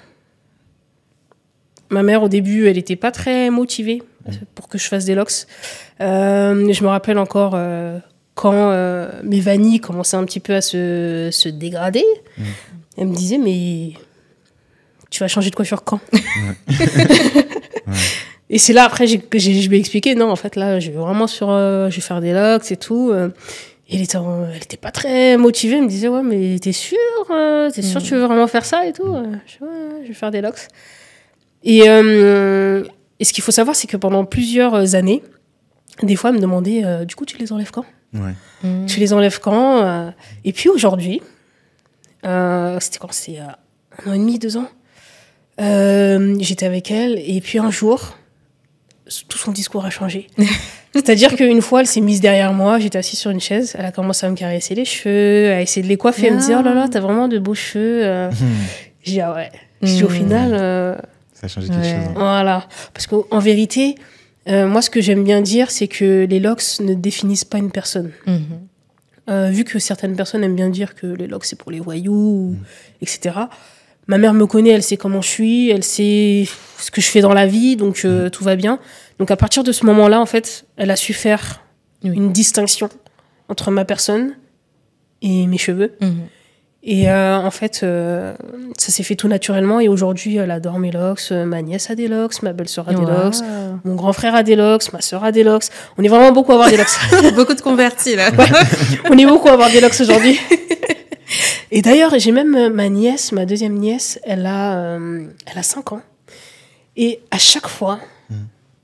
au début, elle n'était pas très motivée pour que je fasse des locks. Je me rappelle encore quand mes vanilles commençaient un petit peu à se dégrader. Elle me disait, mais tu vas changer de coiffure quand? Et c'est là, après, je lui ai expliqué, non, en fait, là, je vais vraiment je vais faire des locks et tout. Et elle était pas très motivée. Elle me disait, ouais, mais t'es sûr que tu veux vraiment faire ça et tout? Je vais faire des locks. Et ce qu'il faut savoir, c'est que pendant plusieurs années, des fois, elle me demandait, du coup, tu les enlèves quand? Tu les enlèves quand? Et puis aujourd'hui, c'était quand? C'est 1 an et demi, 2 ans. J'étais avec elle, et puis un jour, tout son discours a changé. C'est-à-dire qu'une fois, elle s'est mise derrière moi, j'étais assise sur une chaise, elle a commencé à me caresser les cheveux, à essayer de les coiffer, elle me disait, oh là là, t'as vraiment de beaux cheveux. J'ai dit, ah ouais. J'ai dit, au final... ça a changé quelque chose. Hein. Voilà. Parce qu'en vérité, moi, ce que j'aime bien dire, c'est que les locks ne définissent pas une personne. Vu que certaines personnes aiment bien dire que les locks, c'est pour les voyous, etc. Ma mère me connaît, elle sait comment je suis, elle sait ce que je fais dans la vie, donc tout va bien. Donc à partir de ce moment-là, en fait, elle a su faire une distinction entre ma personne et mes cheveux. Et en fait, ça s'est fait tout naturellement. Et aujourd'hui, elle adore mes locks. Ma nièce a des locks, ma belle-sœur a des locks, mon grand frère a des locks, ma sœur a des locks. On est vraiment beaucoup à avoir des locks. Beaucoup de convertis, là. Ouais, on est beaucoup à avoir des locks aujourd'hui. Et d'ailleurs, j'ai même ma nièce, ma deuxième nièce, elle a 5 ans. Et à chaque fois,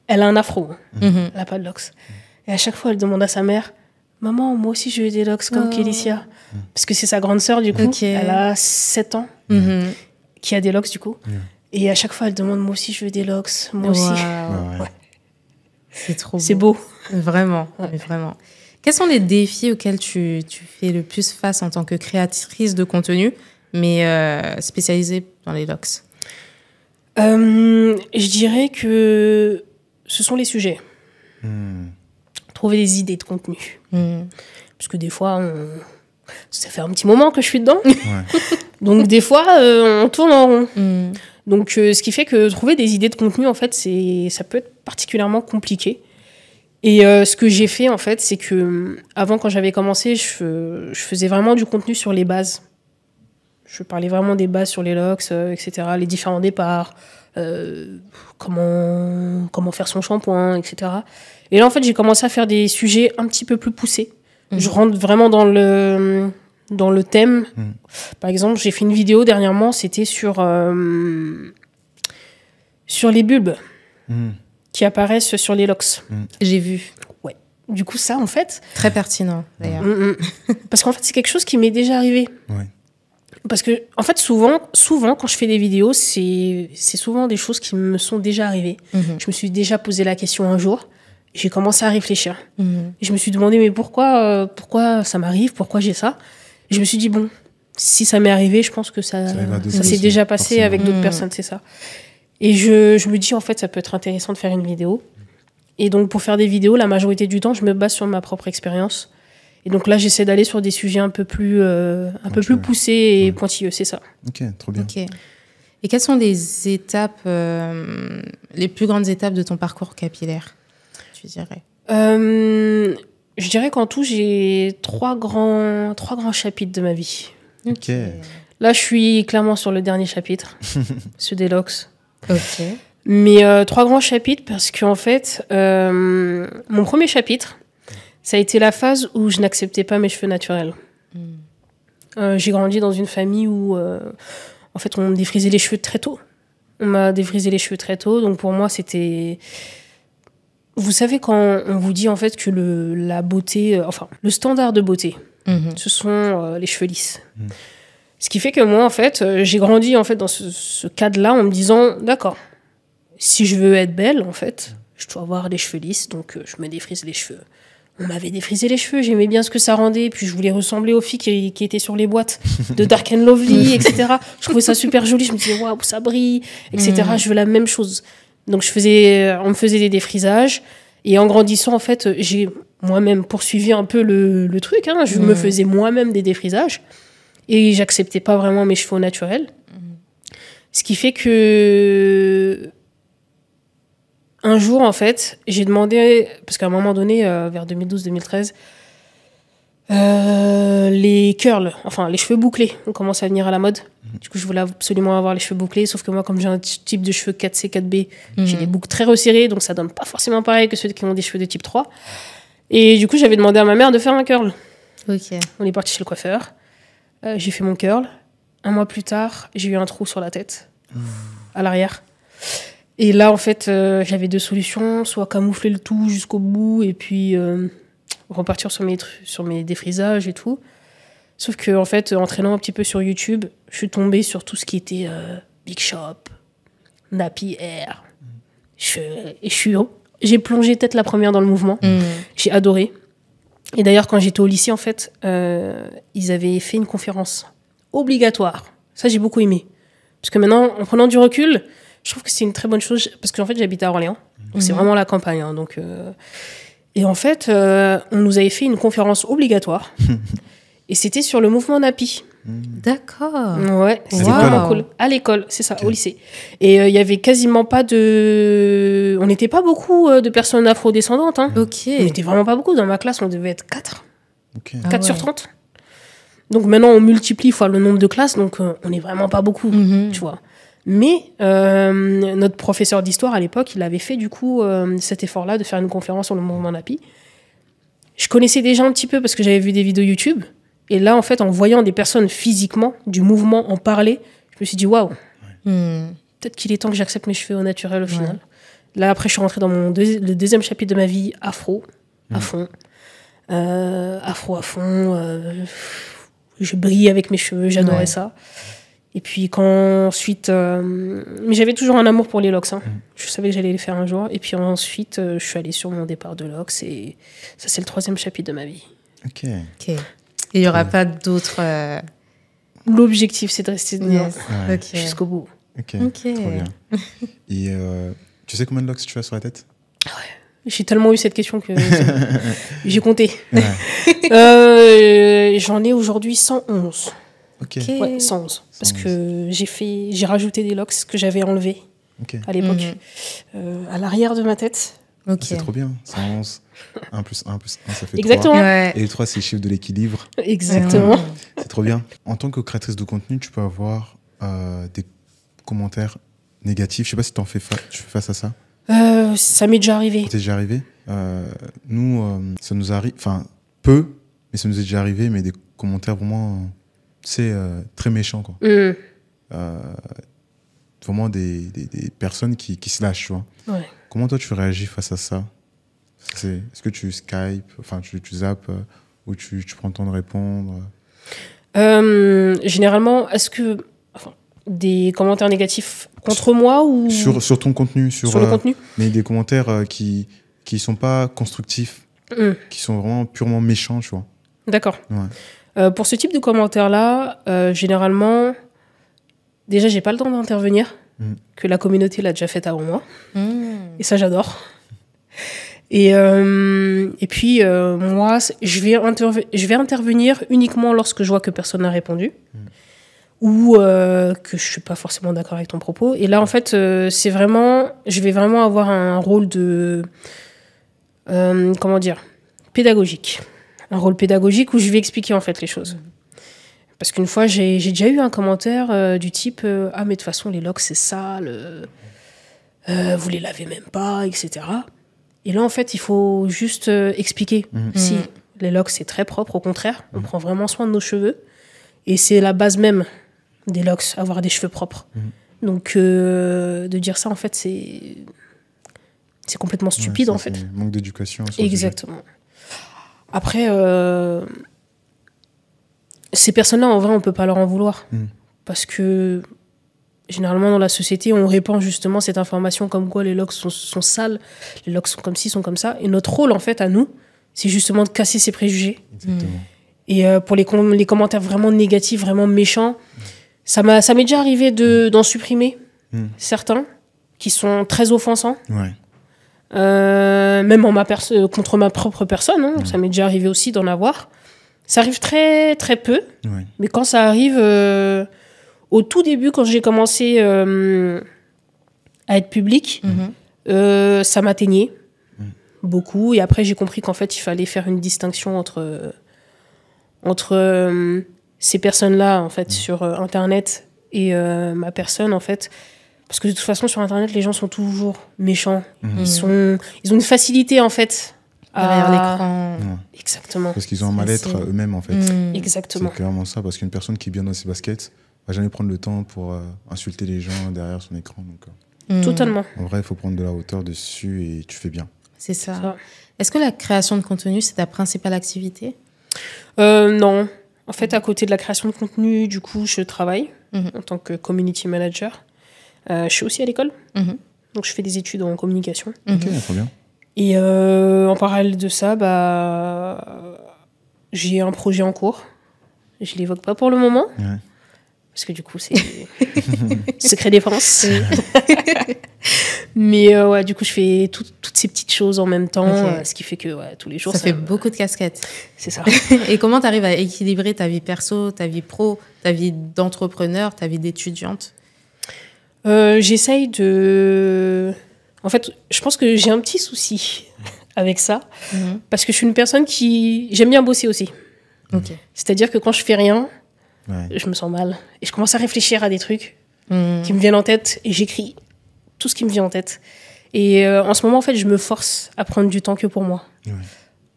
elle a un afro. Elle n'a pas de locks. Et à chaque fois, elle demande à sa mère, maman, moi aussi, je veux des locks comme Kélicia. Parce que c'est sa grande sœur, du coup. Elle a 7 ans, qui a des locks, du coup. Et à chaque fois, elle demande, moi aussi, je veux des locks. Moi aussi. Ouais. C'est trop beau. C'est beau. Vraiment, vraiment. Quels sont les défis auxquels tu fais le plus face en tant que créatrice de contenu, mais spécialisée dans les locks? Je dirais que ce sont les sujets. Trouver des idées de contenu. Parce que des fois, Ça fait un petit moment que je suis dedans. Ouais. Donc, des fois, on tourne en rond. Donc, ce qui fait que trouver des idées de contenu, en fait, ça peut être particulièrement compliqué. Et ce que j'ai fait, en fait, c'est que avant, quand j'avais commencé, je faisais vraiment du contenu sur les bases. Je parlais vraiment des bases sur les locks, etc., les différents départs, comment faire son shampoing, etc. Et là, en fait, j'ai commencé à faire des sujets un petit peu plus poussés. Je rentre vraiment dans le thème. Par exemple, j'ai fait une vidéo dernièrement, c'était sur les bulbes qui apparaissent sur les locks. J'ai vu. Ouais. Du coup, ça, en fait... Très pertinent, d'ailleurs. Parce qu'en fait, c'est quelque chose qui m'est déjà arrivé. Ouais. Parce que, en fait, souvent, quand je fais des vidéos, c'est souvent des choses qui me sont déjà arrivées. Je me suis déjà posé la question un jour. J'ai commencé à réfléchir. Et je me suis demandé, mais pourquoi ça m'arrive? Pourquoi j'ai ça? Et je me suis dit, bon, si ça m'est arrivé, je pense que ça s'est déjà passé forcément. avec d'autres personnes, c'est ça. Et je me dis, en fait, ça peut être intéressant de faire une vidéo. Et donc, pour faire des vidéos, la majorité du temps, je me base sur ma propre expérience. Et donc là, j'essaie d'aller sur des sujets un peu plus poussés et pointilleux, c'est ça. Ok, trop bien. Ok. Et quelles sont les étapes, les plus grandes étapes de ton parcours capillaire, tu dirais? Je dirais qu'en tout, j'ai trois grands chapitres de ma vie. Ok. Là, je suis clairement sur le dernier chapitre, ce des locks. Ok. Mais 3 grands chapitres parce qu'en fait, mon premier chapitre, ça a été la phase où je n'acceptais pas mes cheveux naturels. J'ai grandi dans une famille où, en fait, on me défrisait les cheveux très tôt. On m'a défrisé les cheveux très tôt, donc pour moi, c'était... Vous savez, quand on vous dit en fait que la beauté, le standard de beauté, ce sont les cheveux lisses. Ce qui fait que moi, en fait, j'ai grandi en fait dans ce cadre-là en me disant, d'accord, si je veux être belle, en fait, je dois avoir les cheveux lisses, donc je me défrise les cheveux. On m'avait défrisé les cheveux, j'aimais bien ce que ça rendait, puis je voulais ressembler aux filles qui étaient sur les boîtes de Dark and Lovely, etc. Je trouvais ça super joli, je me disais, waouh, ça brille, etc. Je veux la même chose. Donc on me faisait des défrisages, et en grandissant, en fait, j'ai moi-même poursuivi un peu le truc, hein. Je me faisais moi-même des défrisages, et j'acceptais pas vraiment mes cheveux naturels. Ce qui fait que... Un jour, en fait, j'ai demandé, parce qu'à un moment donné, vers 2012-2013, les curls, enfin les cheveux bouclés, ont commencé à venir à la mode. Du coup, je voulais absolument avoir les cheveux bouclés, sauf que moi, comme j'ai un type de cheveux 4C, 4B, j'ai des boucles très resserrées, donc ça donne pas forcément pareil que ceux qui ont des cheveux de type 3. Et du coup, j'avais demandé à ma mère de faire un curl. Ok. On est parti chez le coiffeur. J'ai fait mon curl. 1 mois plus tard, j'ai eu un trou sur la tête, à l'arrière. Et là, en fait, j'avais 2 solutions. Soit camoufler le tout jusqu'au bout et puis repartir sur mes défrisages et tout. Sauf que, en fait, en traînant un petit peu sur YouTube, je suis tombée sur tout ce qui était Big Shop, Nappy Hair. J'ai plongé tête la première dans le mouvement. J'ai adoré. Et d'ailleurs, quand j'étais au lycée, en fait, ils avaient fait une conférence obligatoire. Ça, j'ai beaucoup aimé. Parce que maintenant, en prenant du recul, je trouve que c'est une très bonne chose. Parce qu'en fait, j'habite à Orléans. Donc, c'est vraiment la campagne. Hein, donc, et en fait, on nous avait fait une conférence obligatoire. Et c'était sur le mouvement Nappy. D'accord. Ouais, c'était l'école, vraiment cool. À l'école, c'est ça, au lycée. Et il y avait quasiment pas de... On n'était pas beaucoup de personnes afrodescendantes. Hein. Ok. On n'était vraiment pas beaucoup. Dans ma classe, on devait être 4. Ok. 4 sur 30. Donc maintenant, on multiplie fois le nombre de classes. Donc on n'est vraiment pas beaucoup, tu vois. Mais notre professeur d'histoire, à l'époque, il avait fait du coup cet effort-là de faire une conférence sur le mouvement Nappy. Je connaissais déjà un petit peu parce que j'avais vu des vidéos YouTube. Et là, en fait, en voyant des personnes physiquement du mouvement en parler, je me suis dit, waouh, peut-être qu'il est temps que j'accepte mes cheveux au naturel au final. Là, après, je suis rentrée dans le deuxième chapitre de ma vie, afro, à fond. Afro à fond. Je brille avec mes cheveux, j'adorais ça. Et puis ensuite... mais j'avais toujours un amour pour les locks. Hein. Je savais que j'allais les faire un jour. Et puis ensuite, je suis allée sur mon départ de locks. Et ça, c'est le 3e chapitre de ma vie. Ok. Et il n'y aura pas d'autres... L'objectif, c'est de rester dedans jusqu'au bout. Ok. Trop bien. Et tu sais combien de locks tu as sur la tête? J'ai tellement eu cette question que j'ai compté. Ouais. J'en ai aujourd'hui 111. Ok. Ouais, 111. Parce 111. que j'ai rajouté des locks que j'avais enlevés Ok. à l'époque. À l'arrière de ma tête. Ok. C'est trop bien. 111. 1 plus 1 plus 1, ça fait Exactement. 3. Ouais. Et le 3, c'est le chiffre de l'équilibre. Exactement. C'est trop bien. En tant que créatrice de contenu, tu peux avoir des commentaires négatifs. Je sais pas si tu fais face à ça. Ça m'est déjà arrivé. C'est déjà arrivé. Nous, ça nous arrive, enfin, peu, mais ça nous est déjà arrivé, mais des commentaires vraiment, c'est très méchants, quoi. Vraiment des personnes qui se lâchent, tu vois. Ouais. Comment toi, tu réagis face à ça? Est-ce que tu Skype, enfin, tu zappes, ou tu prends le temps de répondre? Généralement, est-ce que des commentaires négatifs contre moi ou Sur ton contenu, sur le contenu? mais des commentaires qui sont pas constructifs, qui sont vraiment purement méchants, tu vois. D'accord. Ouais. Pour ce type de commentaires-là, généralement, déjà, j'ai pas le temps d'intervenir, que la communauté l'a déjà fait avant moi. Et ça, j'adore. Et puis, moi, je vais intervenir uniquement lorsque je vois que personne n'a répondu ou que je suis pas forcément d'accord avec ton propos. Et là, en fait, je vais vraiment avoir un rôle de, comment dire, pédagogique. Un rôle pédagogique où je vais expliquer, en fait, les choses. Parce qu'une fois, j'ai déjà eu un commentaire du type « Ah, mais de toute façon, les locks, c'est sale, vous les lavez même pas, etc. » Et là, en fait, il faut juste expliquer. Si les locks, c'est très propre, au contraire, on prend vraiment soin de nos cheveux. Et c'est la base même des locks, avoir des cheveux propres. Donc, de dire ça, en fait, c'est complètement stupide, Ouais, en fait. Manque d'éducation. sur le Exactement. Après, ces personnes-là, en vrai, on peut pas leur en vouloir. Parce que, généralement, dans la société, on répand justement cette information comme quoi les locks sont sales, les locks sont comme ci, sont comme ça. Et notre rôle, en fait, à nous, c'est justement de casser ces préjugés. Exactement. Et pour les commentaires vraiment négatifs, vraiment méchants, ça m'est déjà arrivé d'en supprimer certains qui sont très offensants. Ouais. Même contre ma propre personne, hein, ça m'est déjà arrivé aussi d'en avoir. Ça arrive très très peu, mais quand ça arrive, au tout début, quand j'ai commencé à être public, ça m'atteignait beaucoup. Et après, j'ai compris qu'en fait, il fallait faire une distinction entre ces personnes-là, en fait, sur Internet et ma personne, en fait. Parce que de toute façon, sur Internet, les gens sont toujours méchants. Ils ont une facilité, en fait, derrière l'écran. Exactement. Parce qu'ils ont un mal-être eux-mêmes, en fait. Exactement. C'est clairement ça, parce qu'une personne qui est bien dans ses baskets va jamais prendre le temps pour insulter les gens derrière son écran. Donc, Totalement. en vrai, il faut prendre de la hauteur dessus et tu fais bien. C'est ça. Est-ce que la création de contenu, c'est ta principale activité? Non. En fait, à côté de la création de contenu, du coup, je travaille en tant que community manager. Je suis aussi à l'école. Donc, je fais des études en communication. Ok, très bien. Et en parallèle de ça, j'ai un projet en cours. Je ne l'évoque pas pour le moment. Ouais. Parce que du coup, c'est secret défense. Mais ouais, du coup, je fais toutes ces petites choses en même temps. Ce qui fait que tous les jours... Ça fait beaucoup de casquettes. C'est ça. Et comment tu arrives à équilibrer ta vie perso, ta vie pro, ta vie d'entrepreneur, ta vie d'étudiante? J'essaye de... En fait, je pense que j'ai un petit souci avec ça. Parce que je suis une personne qui... J'aime bien bosser aussi. C'est-à-dire que quand je fais rien, je me sens mal. Et je commence à réfléchir à des trucs qui me viennent en tête. Et j'écris tout ce qui me vient en tête. Et en ce moment, en fait, je me force à prendre du temps que pour moi.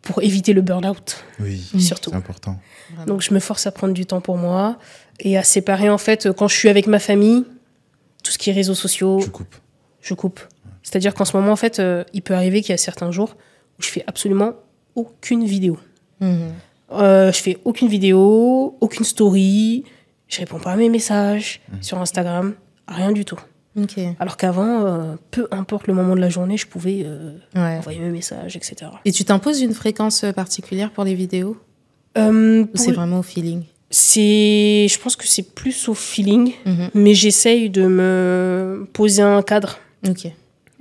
Pour éviter le burn-out. Oui, surtout. C'est important. Vraiment. Donc, je me force à prendre du temps pour moi. Et à séparer, en fait, quand je suis avec ma famille, tout ce qui est réseaux sociaux... Tu coupes. Je coupe. C'est-à-dire qu'en ce moment, en fait, il peut arriver qu'il y a certains jours où je fais absolument aucune vidéo. Je fais aucune vidéo, aucune story, je réponds pas à mes messages sur Instagram, rien du tout. Alors qu'avant, peu importe le moment de la journée, je pouvais envoyer mes messages, etc. Et tu t'imposes une fréquence particulière pour les vidéos? Ou c'est vraiment au feeling? Je pense que c'est plus au feeling, mais j'essaye de me poser un cadre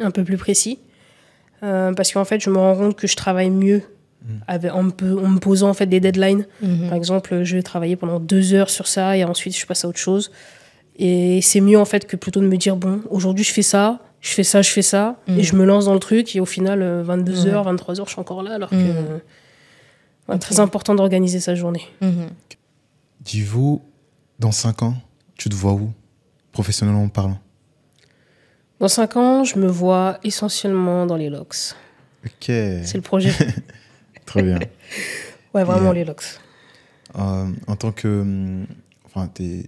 un peu plus précis. parce qu'en fait, je me rends compte que je travaille mieux en me posant en fait des deadlines. Par exemple, je vais travailler pendant 2 heures sur ça et ensuite je passe à autre chose. Et c'est mieux en fait que plutôt de me dire bon, aujourd'hui je fais ça, et je me lance dans le truc et au final 22h, 23h, je suis encore là alors que très important d'organiser sa journée. Divo, dans 5 ans, tu te vois où, professionnellement parlant? Dans 5 ans, je me vois essentiellement dans les locks. Ok. C'est le projet. Très bien. Ouais, vraiment les locks. En tant que... Enfin, t'es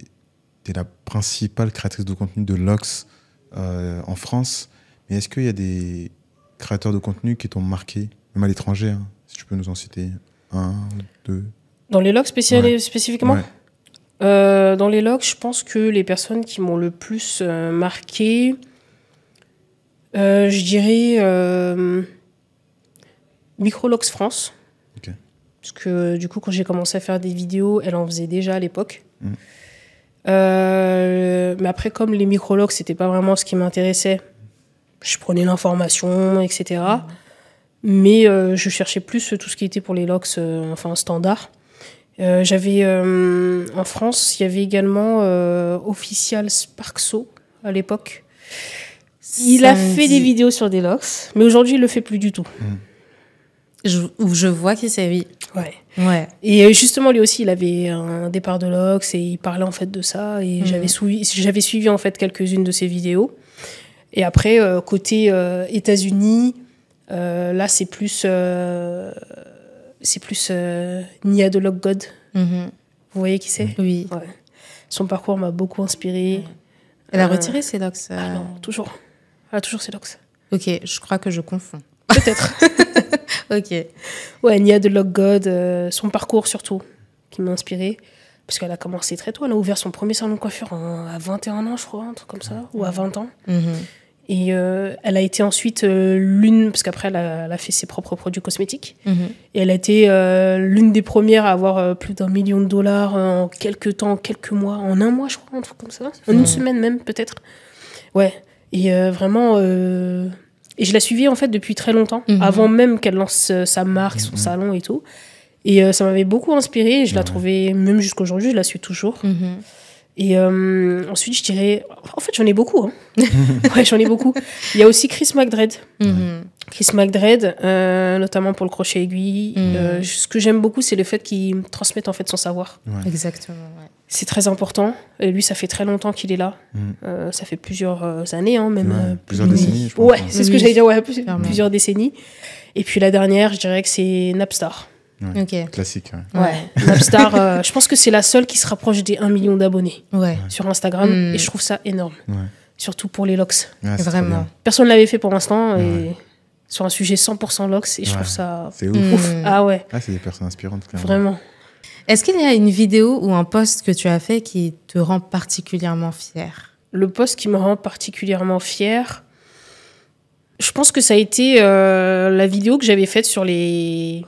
la principale créatrice de contenu de Lox en France. Mais est-ce qu'il y a des créateurs de contenu qui t'ont marqué, même à l'étranger, hein, si tu peux nous en citer 1 ou 2? Dans les locks spécifiquement Ouais. Dans les locks, je pense que les personnes qui m'ont le plus marqué, je dirais Microlox France. Ok. Parce que du coup, quand j'ai commencé à faire des vidéos, elle en faisait déjà à l'époque. Mais après, comme les micrologs, c'était pas vraiment ce qui m'intéressait, je prenais l'information, etc. Mais je cherchais plus tout ce qui était pour les logs, enfin standard. J'avais en France, il y avait également Official Sparkso à l'époque. Il a fait des vidéos sur des logs, mais aujourd'hui il le fait plus du tout. Je vois qui c'est, oui. Ouais. Et justement, lui aussi, il avait un départ de Lox et il parlait en fait de ça. Et j'avais suivi en fait quelques-unes de ses vidéos. Et après, côté États-Unis, là, c'est plus Nia de Lock God. Vous voyez qui c'est? Oui. Ouais. Son parcours m'a beaucoup inspiré. Elle a retiré ses locks. Non, toujours. Elle a toujours ses locks. Ok, je crois que je confonds. Peut-être. Ok. Ouais, Nia de Lock God, son parcours surtout, qui m'a inspiré. Parce qu'elle a commencé très tôt. Elle a ouvert son premier salon de coiffure à 21 ans, je crois, un truc comme ça, ou à 20 ans. Et elle a été ensuite l'une, parce qu'après elle a fait ses propres produits cosmétiques. Et elle a été l'une des premières à avoir plus d'1 million de dollars en quelques mois, en 1 mois, je crois, un truc comme ça. En 1 semaine même, peut-être. Ouais. Et vraiment. Et je la suivais en fait depuis très longtemps, avant même qu'elle lance sa marque, son salon et tout. Et ça m'avait beaucoup inspirée. Je la trouvais, même jusqu'aujourd'hui, je la suis toujours. Et ensuite, je dirais... En fait, j'en ai beaucoup. Hein. Ouais, j'en ai beaucoup. Il y a aussi Chris McDread. Chris McDread, notamment pour le crochet aiguille. Ce que j'aime beaucoup, c'est le fait qu'il transmette en fait son savoir. Ouais. Exactement, ouais. C'est très important. Et lui, ça fait très longtemps qu'il est là. Ça fait plusieurs années, hein, même. Plusieurs décennies, je pense. Ouais, c'est ce que j'allais dire. Ouais, plusieurs décennies. Et puis la dernière, je dirais que c'est Napstar. Ouais. Okay. Classique. Ouais. Napstar, je pense que c'est la seule qui se rapproche des 1 million d'abonnés sur Instagram. Et je trouve ça énorme. Surtout pour les locks. Vraiment. Personne ne l'avait fait pour l'instant. Et sur un sujet 100% locks. Et je trouve ça c'est ouf. Ah ouais. Ah, c'est des personnes inspirantes. Clairement. Vraiment. Est-ce qu'il y a une vidéo ou un post que tu as fait qui te rend particulièrement fière? Le post qui me rend particulièrement fière, je pense que ça a été la vidéo que j'avais faite sur les...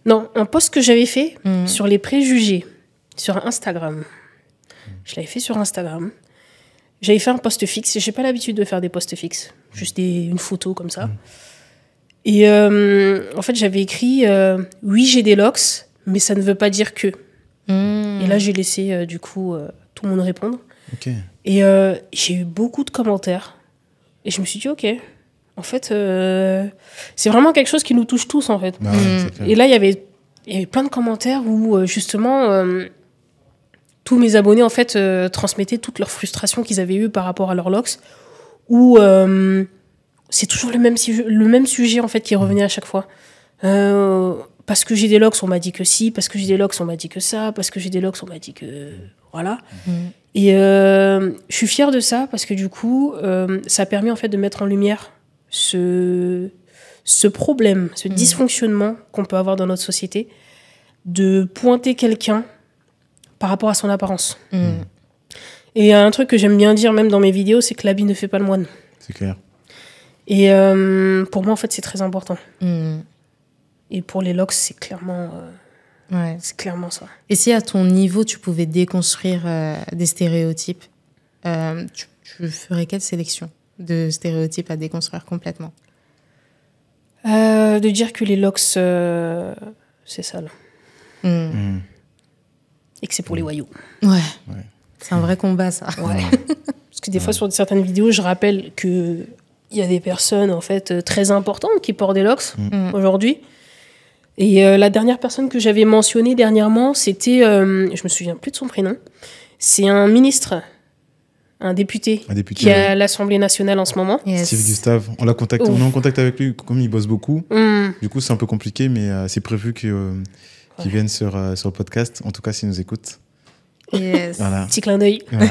Non, un post que j'avais fait sur les préjugés, sur Instagram. Je l'avais fait sur Instagram. J'avais fait un post fixe. Je n'ai pas l'habitude de faire des posts fixes, juste une photo comme ça. Et en fait, j'avais écrit « Oui, j'ai des locks, mais ça ne veut pas dire que. » Et là, j'ai laissé du coup tout le monde répondre. Okay. Et j'ai eu beaucoup de commentaires. Et je me suis dit « Ok, en fait, c'est vraiment quelque chose qui nous touche tous, en fait. » Et là, il y avait plein de commentaires où, justement, tous mes abonnés, en fait, transmettaient toutes leurs frustrations qu'ils avaient eues par rapport à leurs locks. Où c'est toujours le même sujet, en fait, qui revenait à chaque fois. Parce que j'ai des locks, on m'a dit que si. Parce que j'ai des locks, on m'a dit que ça. Parce que j'ai des locks, on m'a dit que... Voilà. Et je suis fière de ça parce que du coup, ça a permis en fait de mettre en lumière ce problème, ce dysfonctionnement qu'on peut avoir dans notre société, de pointer quelqu'un par rapport à son apparence. Et un truc que j'aime bien dire même dans mes vidéos, c'est que l'habit ne fait pas le moine. C'est clair. Et pour moi, en fait, c'est très important. Et pour les locks, c'est clairement... c'est clairement ça. Et si à ton niveau, tu pouvais déconstruire des stéréotypes, tu ferais quelle sélection de stéréotypes à déconstruire complètement? De dire que les locks, c'est sale. Et que c'est pour les voyous. Ouais. C'est un vrai combat, ça. Ouais. Parce que des fois, sur certaines vidéos, je rappelle qu'il y a des personnes, en fait, très importantes qui portent des locks aujourd'hui. Et la dernière personne que j'avais mentionnée dernièrement, c'était, je me souviens plus de son prénom, c'est un ministre, un député qui est à l'Assemblée nationale en ce moment. Yes. Steve Gustave, on l'a contacté, on est en contact avec lui, comme il bosse beaucoup. Du coup, c'est un peu compliqué, mais c'est prévu qu'il vienne sur le podcast, en tout cas s'il nous écoute. Yes. Voilà. Petit clin d'œil. Ouais.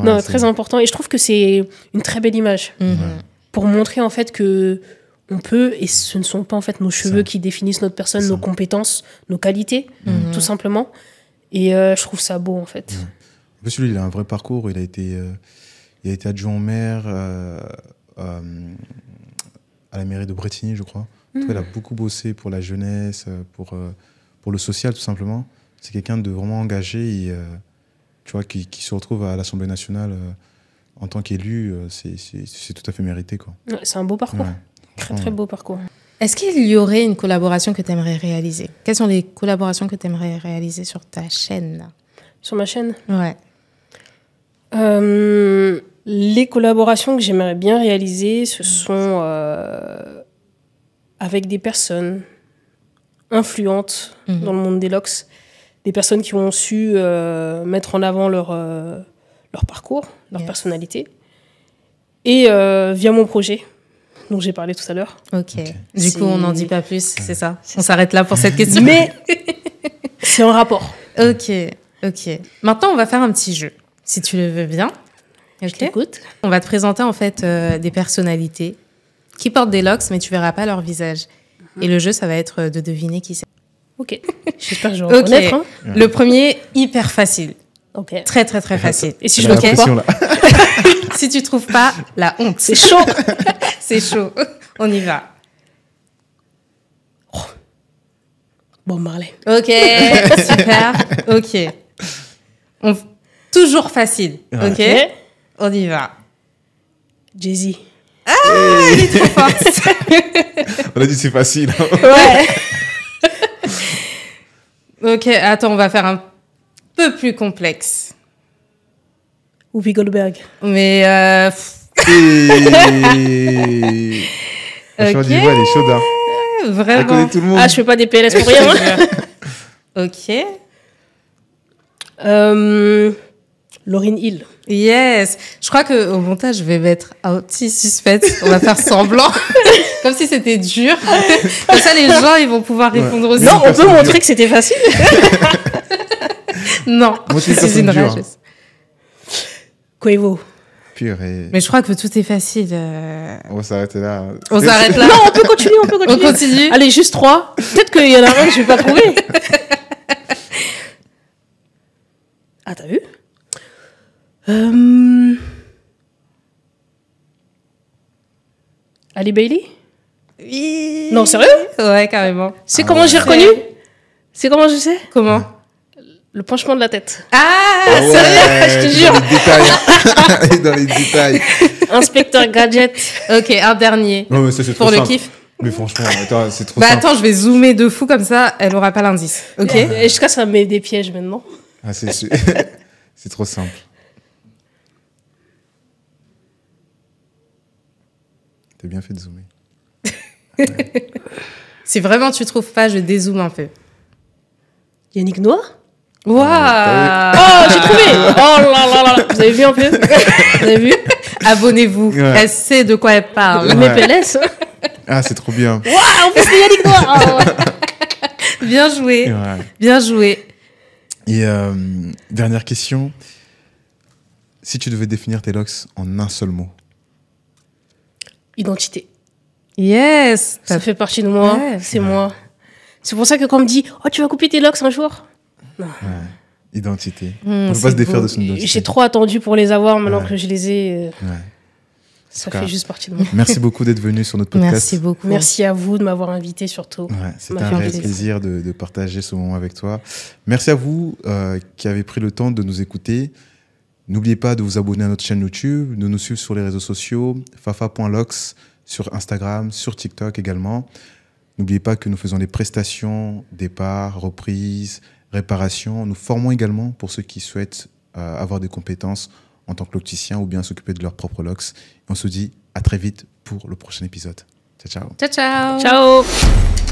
Non, très important. Et je trouve que c'est une très belle image pour montrer en fait que on peut, et ce ne sont pas en fait nos cheveux qui définissent notre personne, nos compétences, nos qualités, tout simplement. Et je trouve ça beau en fait. En plus, lui, il a un vrai parcours. Il a été adjoint au maire à la mairie de Brétigny, je crois. En tout cas, il a beaucoup bossé pour la jeunesse, pour le social, tout simplement. C'est quelqu'un de vraiment engagé et tu vois, qui se retrouve à l'Assemblée nationale en tant qu'élu. C'est tout à fait mérité, quoi. Ouais, c'est un beau parcours. Très, très beau parcours. Est-ce qu'il y aurait une collaboration que tu aimerais réaliser? Quelles sont les collaborations que tu aimerais réaliser sur ta chaîne? Sur ma chaîne? Ouais. Les collaborations que j'aimerais bien réaliser, ce sont avec des personnes influentes dans le monde des locks, des personnes qui ont su mettre en avant leur parcours, leur personnalité, et via mon projet dont j'ai parlé tout à l'heure. Ok. Du coup, on n'en dit pas plus, c'est ça? On s'arrête là pour cette question. Mais c'est en rapport. Ok. Maintenant, on va faire un petit jeu, si tu le veux bien. Je t'écoute. On va te présenter en fait des personnalités qui portent des locks, mais tu verras pas leur visage. Et le jeu, ça va être de deviner qui c'est. Ok. J'espère que je vais reconnaître. Hein. Le premier, hyper facile. Ok. Très, très, très facile. Et si je le trouve pas? Si tu trouves pas, la honte. C'est chaud. C'est chaud. On y va. Oh. Bob Marley. Ok, super. Ok. Toujours facile. Ok. On y va. Jay-Z. Ah, il est trop fort. On a dit c'est facile. Ouais. Ok, attends, on va faire un peu plus complexe. Whoopi Goldberg. Mais Franchement, dis-moi, elle est chaude. Hein. Vraiment. Elle connaît tout le monde. Ah, je fais pas des PLS pour rien. Ok. Lauryn Hill. Yes. Je crois qu'au montage, je vais mettre un petit suspense. On va faire semblant. Comme si c'était dur. Comme ça, les gens, ils vont pouvoir répondre aussi. Non, on peut montrer que c'était facile. Non. Moi, c'est une rage. Quavo. Purée. Mais je crois que tout est facile. On va s'arrêter là. On s'arrête là. Non, on peut continuer. On continue. Allez, juste 3. Peut-être qu'il y en a un que je vais pas trouver. Ah, t'as vu? Ali Bailey? Oui. Non, sérieux? Ouais, carrément. C'est comment j'ai reconnu? C'est comment je sais? Comment? Le penchement de la tête. Ah, ouais, sérieux? Je te jure. Dans les détails. Dans les détails. Inspecteur Gadget. Ok, un dernier. Non, mais ça, c'est trop Pour le simple. kiff. Mais franchement, attends, c'est trop Bah simple. attends, je vais zoomer de fou comme ça, elle aura pas l'indice. Ok? Et jusqu'à ça me met des pièges maintenant. Ah, c'est trop simple. T'as bien fait de zoomer. Si vraiment tu trouves pas, je dézoome un peu. Yannick Noah? Waouh! Oh, j'ai trouvé! Oh là là là! Vous avez vu un peu? Vous avez vu? Abonnez-vous. Ouais. Elle sait de quoi elle parle. Ouais. Mes PLS. Ah, c'est trop bien. Waouh! En plus, c'est Yannick Noah! Oh. Bien joué. Ouais. Bien joué. Et dernière question. Si tu devais définir tes locks en un seul mot. Identité. Yes. Ça fait partie de moi. Ouais. C'est moi. C'est pour ça que quand on me dit, oh, tu vas couper tes locks un jour? Non. Ouais. Identité. On peut c'est pas se défaire beau. de son identité. J'ai trop attendu pour les avoir. Maintenant Ouais. que je les ai, Ouais. ça En tout fait cas, juste partie de moi. Merci beaucoup d'être venu sur notre podcast. Merci beaucoup. Merci à vous de m'avoir invité surtout. Ouais, c'était Ça un m'a fait réel plaisir. plaisir de partager ce moment avec toi. Merci à vous qui avez pris le temps de nous écouter. N'oubliez pas de vous abonner à notre chaîne YouTube, de nous suivre sur les réseaux sociaux, fafa.locks, sur Instagram, sur TikTok également. N'oubliez pas que nous faisons des prestations, départ, reprise, réparation. Nous formons également pour ceux qui souhaitent avoir des compétences en tant que locticien ou bien s'occuper de leur propre locks. Et on se dit à très vite pour le prochain épisode. Ciao, ciao. Ciao, ciao. Ciao.